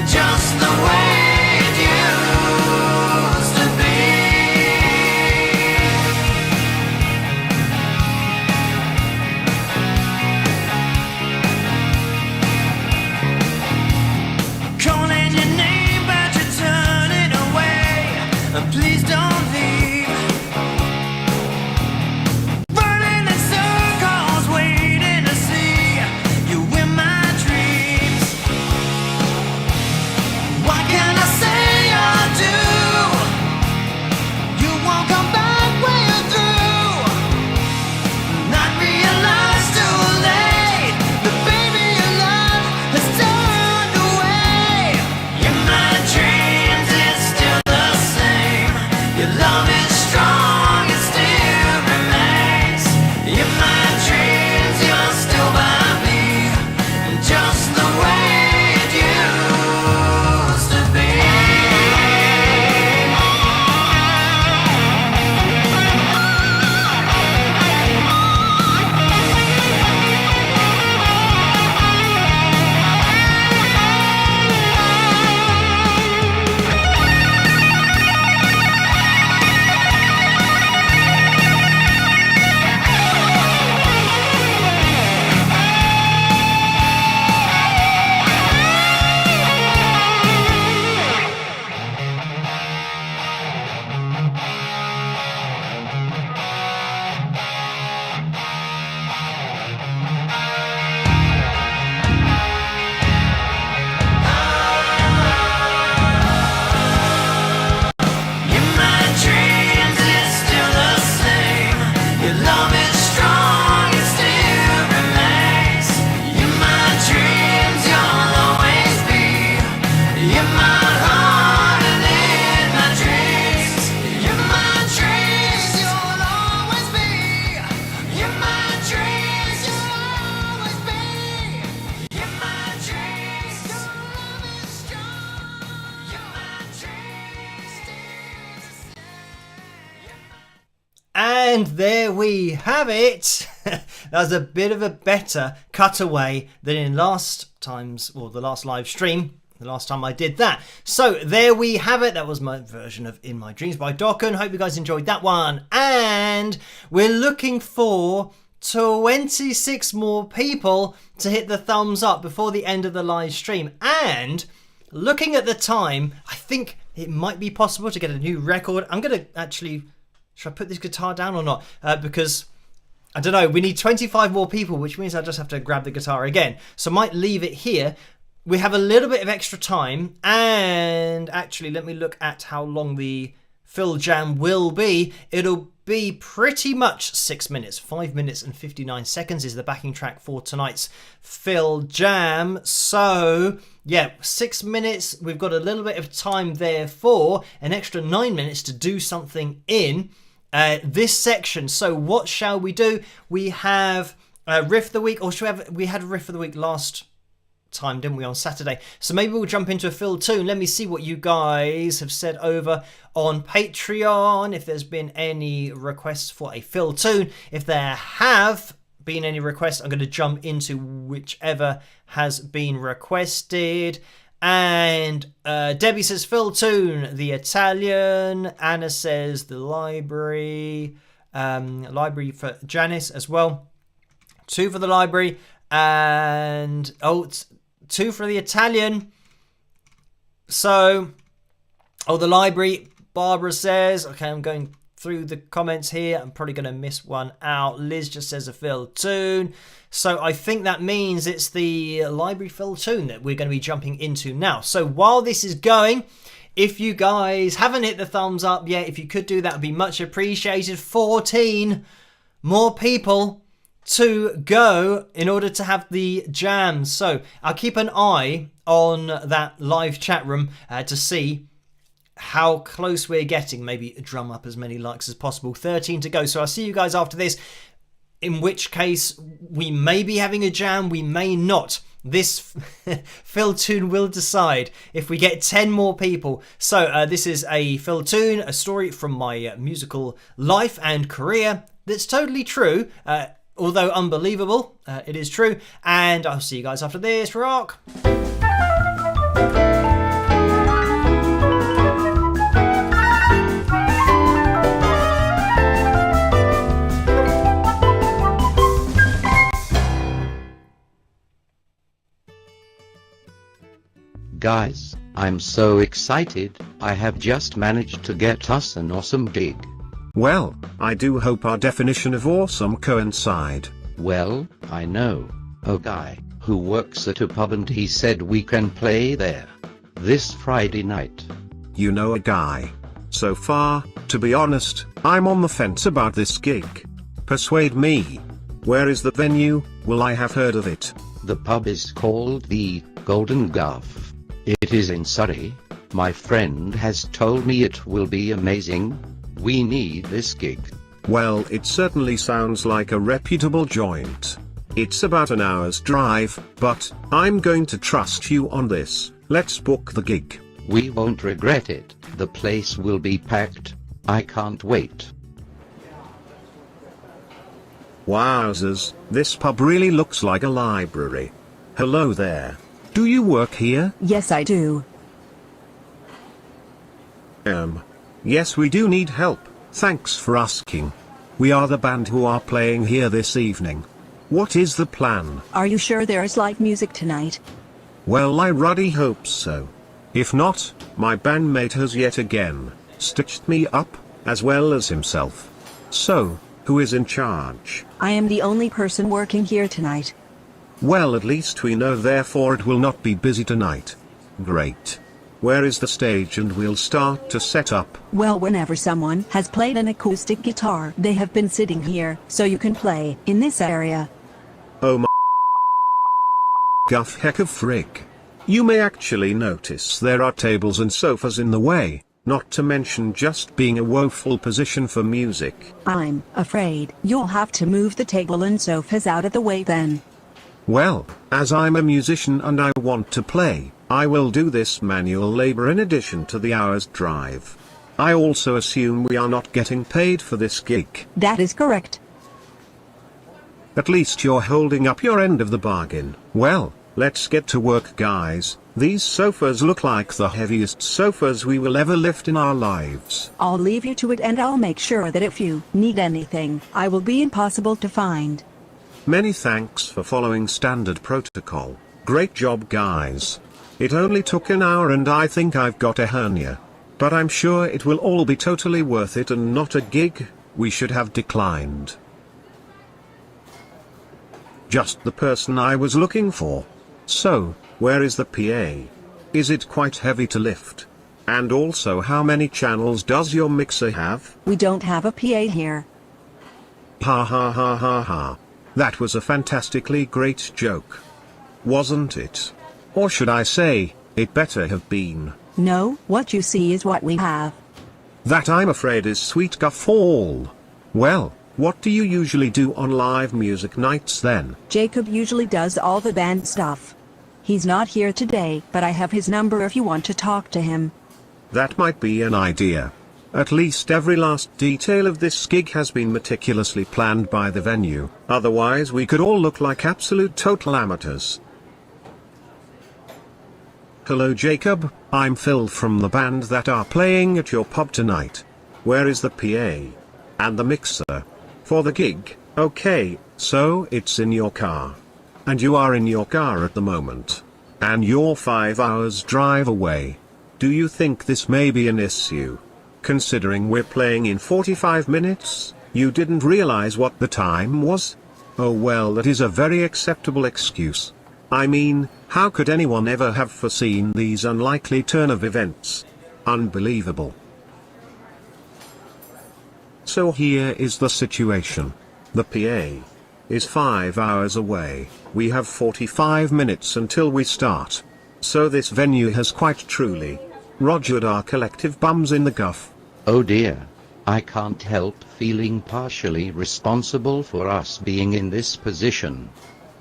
just the way it used to be. Calling your name, but you're turning away. Please don't leave. Running in circles, waiting to see you in my dreams. What can I say or do? You won't come back when you're through. Not realize too late that baby your love has turned away. In my dreams, it's still the same. Your love is strong, it still remains. In my dreams. And there we have it. That was a bit of a better cutaway than in the last live stream. The last time I did that. So there we have it. That was my version of In My Dreams by Dokken. Hope you guys enjoyed that one. And we're looking for 26 more people to hit the thumbs up before the end of the live stream. And looking at the time, I think it might be possible to get a new record. I'm going to actually... Should I put this guitar down or not? Because, I don't know, we need 25 more people, which means I just have to grab the guitar again. So I might leave it here. We have a little bit of extra time. And actually, let me look at how long the Phil Jam will be. It'll be pretty much 6 minutes. 5 minutes and 59 seconds is the backing track for tonight's Phil Jam. So, yeah, 6 minutes. We've got a little bit of time there for an extra 9 minutes to do something in this section. So what shall we do? We have Riff of the Week, or we had a Riff of the Week last time, didn't we, on Saturday? So maybe we'll jump into a Phil tune. Let me see what you guys have said over on Patreon, if there's been any requests for a Phil tune. If there have been any requests, I'm going to jump into whichever has been requested. And Debbie says Phil tune, the Italian. Anna says the library. Library for Janice as well. 2 for the library. And 2 for the Italian. So, the library. Barbara says, okay, I'm going through the comments here. I'm probably going to miss one out. Liz just says a Phil tune. So I think that means it's the library Phil tune that we're going to be jumping into now. So while this is going, if you guys haven't hit the thumbs up yet, if you could do that, would be much appreciated. 14 more people to go in order to have the jam. So I'll keep an eye on that live chat room to see how close we're getting. Maybe drum up as many likes as possible. 13 to go. So I'll see you guys after this. In which case, we may be having a jam, we may not. This Phil tune will decide if we get 10 more people. So this is a Phil tune, a story from my musical life and career that's totally true. Although unbelievable, it is true. And I'll see you guys after this. Rock! Guys, I'm so excited. I have just managed to get us an awesome gig. Well, I do hope our definition of awesome coincide. Well, I know a guy who works at a pub and he said we can play there this Friday night. You know a guy. So far, to be honest, I'm on the fence about this gig. Persuade me. Where is the venue? Will I have heard of it? The pub is called the Golden Guff. It is in Surrey. My friend has told me it will be amazing. We need this gig. Well, it certainly sounds like a reputable joint. It's about an hour's drive, but I'm going to trust you on this. Let's book the gig. We won't regret it. The place will be packed. I can't wait. Wowzers, this pub really looks like a library. Hello there. Do you work here? Yes, I do. Yes, we do need help. Thanks for asking. We are the band who are playing here this evening. What is the plan? Are you sure there's live music tonight? Well, I ruddy hope so. If not, my bandmate has yet again stitched me up, as well as himself. So, who is in charge? I am the only person working here tonight. Well, at least we know, therefore it will not be busy tonight. Great. Where is the stage and we'll start to set up? Well, whenever someone has played an acoustic guitar, they have been sitting here, so you can play in this area. Oh my guff heck of frig. You may actually notice there are tables and sofas in the way, not to mention just being a woeful position for music. I'm afraid you'll have to move the table and sofas out of the way then. Well, as I'm a musician and I want to play, I will do this manual labor in addition to the hour's drive. I also assume we are not getting paid for this gig. That is correct. At least you're holding up your end of the bargain. Well, let's get to work, guys. These sofas look like the heaviest sofas we will ever lift in our lives. I'll leave you to it, and I'll make sure that if you need anything, I will be impossible to find. Many thanks for following standard protocol. Great job, guys. It only took an hour and I think I've got a hernia. But I'm sure it will all be totally worth it and not a gig we should have declined. Just the person I was looking for. So, where is the PA? Is it quite heavy to lift? And also, how many channels does your mixer have? We don't have a PA here. Ha ha ha ha ha. That was a fantastically great joke. Wasn't it? Or should I say, it better have been. No, what you see is what we have. That, I'm afraid, is sweet guffaw. Well, what do you usually do on live music nights then? Jacob usually does all the band stuff. He's not here today, but I have his number if you want to talk to him. That might be an idea. At least every last detail of this gig has been meticulously planned by the venue, otherwise we could all look like absolute total amateurs. Hello Jacob, I'm Phil from the band that are playing at your pub tonight. Where is the PA? And the mixer? For the gig? Okay, so it's in your car. And you are in your car at the moment. And you're 5 hours drive away. Do you think this may be an issue? Considering we're playing in 45 minutes, you didn't realize what the time was? Oh well, that is a very acceptable excuse. I mean, how could anyone ever have foreseen these unlikely turn of events? Unbelievable. So here is the situation. The PA is 5 hours away. We have 45 minutes until we start. So this venue has quite truly rogered our collective bums in the guff. Oh dear. I can't help feeling partially responsible for us being in this position.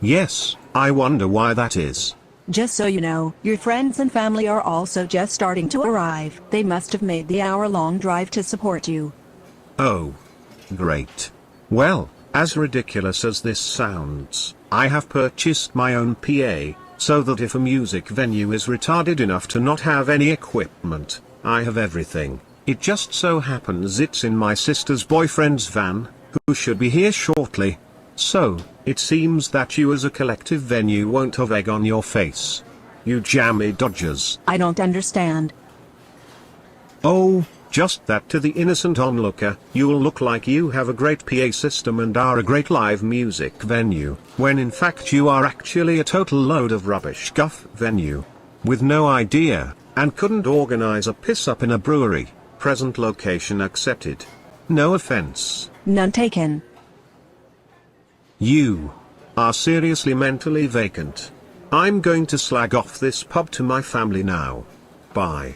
Yes, I wonder why that is. Just so you know, your friends and family are also just starting to arrive. They must have made the hour-long drive to support you. Oh. Great. Well, as ridiculous as this sounds, I have purchased my own PA, so that if a music venue is retarded enough to not have any equipment, I have everything. It just so happens it's in my sister's boyfriend's van, who should be here shortly. So, it seems that you as a collective venue won't have egg on your face. You jammy dodgers. I don't understand. Oh, just that to the innocent onlooker, you'll look like you have a great PA system and are a great live music venue, when in fact you are actually a total load of rubbish guff venue. With no idea, and couldn't organize a piss-up in a brewery. Present location accepted. No offense. None taken. You are seriously mentally vacant. I'm going to slag off this pub to my family now. Bye.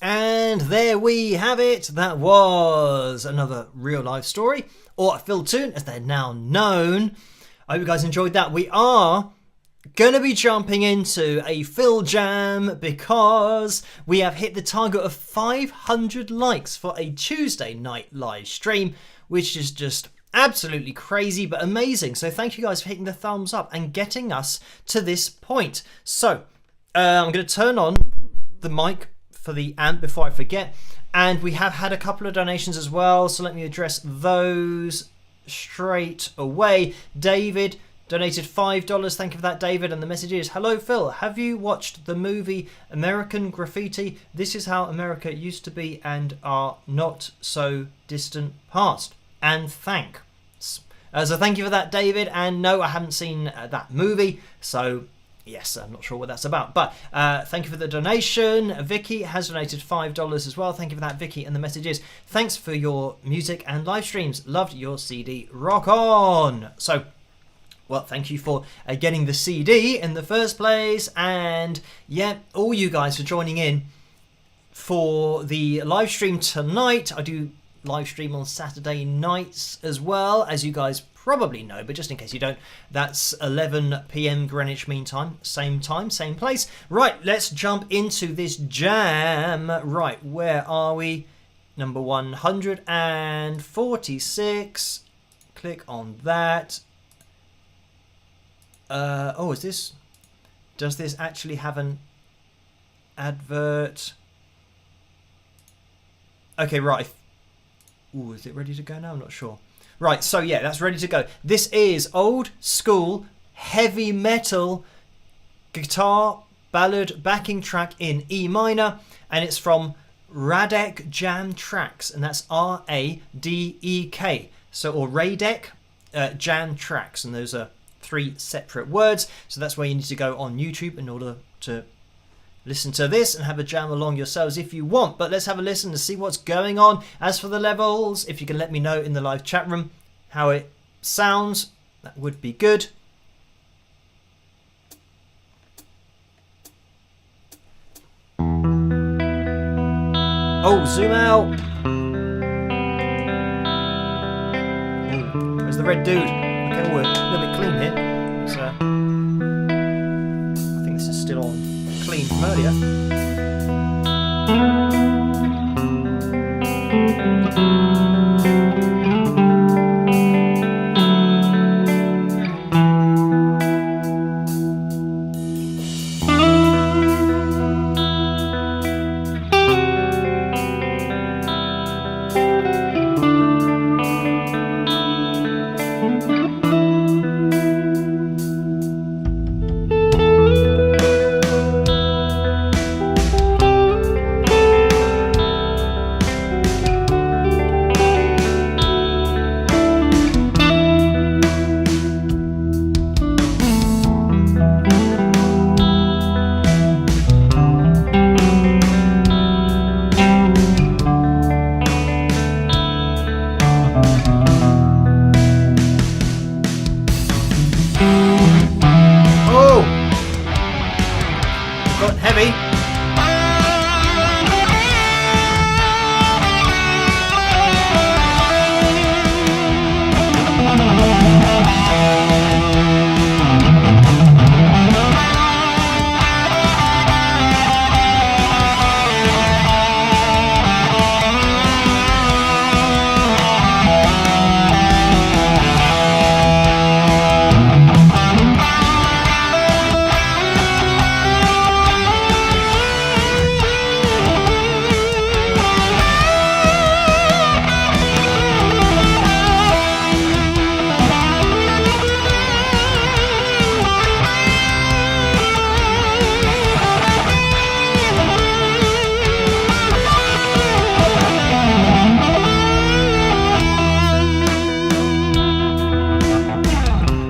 And there we have it. That was another real life story, or a Phil Toon as they're now known. I hope you guys enjoyed that. We are going to be jumping into a Phil Jam because we have hit the target of 500 likes for a Tuesday night live stream, which is just absolutely crazy but amazing. So thank you guys for hitting the thumbs up and getting us to this point. So I'm going to turn on the mic for the amp before I forget, and we have had a couple of donations as well, so let me address those straight away. David donated $5. Thank you for that, David. And the message is, hello Phil, have you watched the movie American Graffiti? This is how America used to be and our not so distant past. And thanks. So thank you for that, David. And no, I haven't seen that movie, so yes, I'm not sure what that's about. But thank you for the donation. Vicky has donated $5 as well. Thank you for that, Vicky. And the message is, thanks for your music and live streams. Loved your CD. Rock on. So, well, thank you for getting the CD in the first place. And yeah, all you guys for joining in for the live stream tonight. I do live stream on Saturday nights as well, as you guys probably know, but just in case you don't, that's 11 p.m. Greenwich Mean Time, same place. Right, let's jump into this jam. Right, where are we? Number 146. Click on that. Oh, is this... Does this actually have an advert? Okay, right. Ooh, is it ready to go now? I'm not sure. Right, so yeah, that's ready to go. This is old school heavy metal guitar ballad backing track in E minor, and it's from Radek Jam Tracks, and that's R-A-D-E-K. So, or Radek Jam Tracks, and those are 3 separate words. So that's where you need to go on YouTube in order to listen to this and have a jam along yourselves if you want. But let's have a listen to see what's going on. As for the levels, if you can let me know in the live chat room how it sounds, that would be good. Oh, zoom out. Ooh, where's the red dude? Okay, we're a little bit clean here. So, I think this is still on clean from earlier.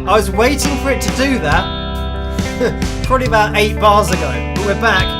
I was waiting for it to do that probably about 8 bars ago, but we're back.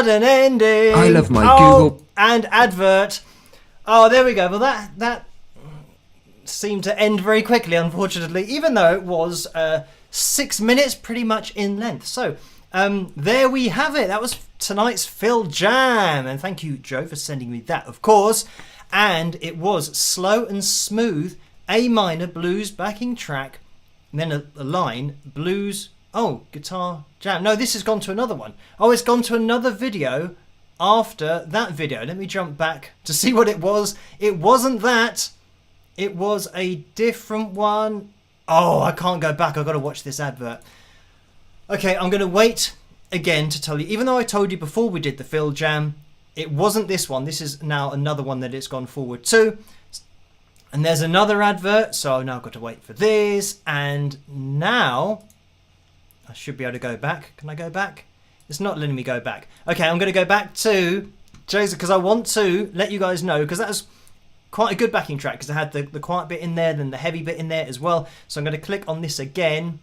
sudden ending. I love my Google. And advert. Oh, there we go. Well, that seemed to end very quickly, unfortunately, even though it was 6 minutes pretty much in length. So there we have it. That was tonight's Phil Jam. And thank you, Joe, for sending me that, of course. And it was slow and smooth, A minor blues backing track, and then a line, blues, guitar jam. No, this has gone to another one. Oh, it's gone to another video after that video. Let me jump back to see what it was. It wasn't that. It was a different one. Oh, I can't go back. I've got to watch this advert. Okay, I'm going to wait again to tell you. Even though I told you before we did the Phil Jam, it wasn't this one. This is now another one that it's gone forward to. And there's another advert, so I've now got to wait for this. And now I should be able to go back. Can I go back? It's not letting me go back. Okay, I'm going to go back to Joseph because I want to let you guys know, because that was quite a good backing track, because I had the quiet bit in there, then the heavy bit in there as well. So I'm going to click on this again.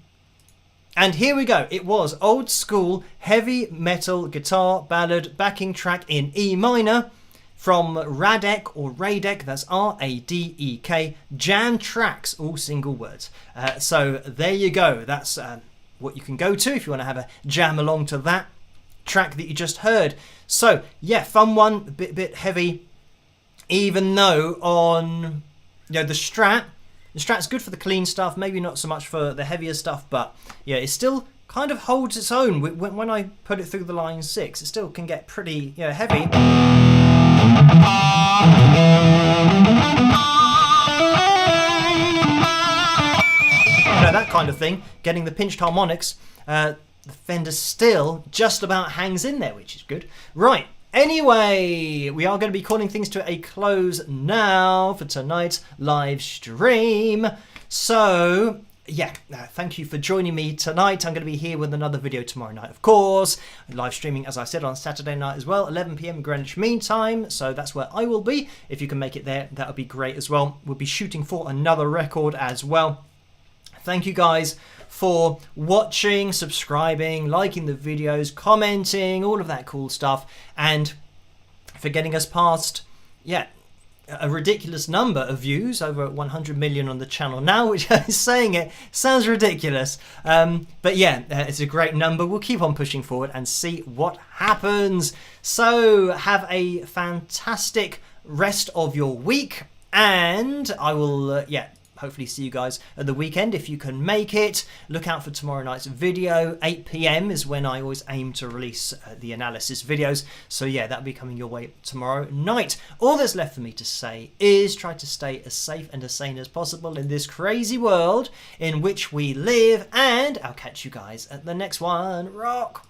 And here we go. It was old school heavy metal guitar ballad backing track in E minor from Radek or Radek, that's R-A-D-E-K, Jam Tracks, all single words. So there you go. That's what you can go to if you want to have a jam along to that track that you just heard. So yeah, fun one, a bit heavy, even though on the Strat's good for the clean stuff, maybe not so much for the heavier stuff, but yeah, it still kind of holds its own. When I put it through the line 6, it still can get pretty heavy. That kind of thing, getting the pinched harmonics, the Fender still just about hangs in there, which is good. Right, anyway, we are going to be calling things to a close now for tonight's live stream. So, yeah, thank you for joining me tonight. I'm going to be here with another video tomorrow night, of course. Live streaming, as I said, on Saturday night as well, 11 PM Greenwich Mean Time. So that's where I will be. If you can make it there, that would be great as well. We'll be shooting for another record as well. Thank you guys for watching, subscribing, liking the videos, commenting, all of that cool stuff, and for getting us past, a ridiculous number of views, over 100 million on the channel now, which saying it sounds ridiculous. But yeah, it's a great number. We'll keep on pushing forward and see what happens. So have a fantastic rest of your week, and I will, hopefully see you guys at the weekend if you can make it. Look out for tomorrow night's video. 8 PM is when I always aim to release the analysis videos. So yeah, that'll be coming your way tomorrow night. All that's left for me to say is try to stay as safe and as sane as possible in this crazy world in which we live, and I'll catch you guys at the next one. Rock!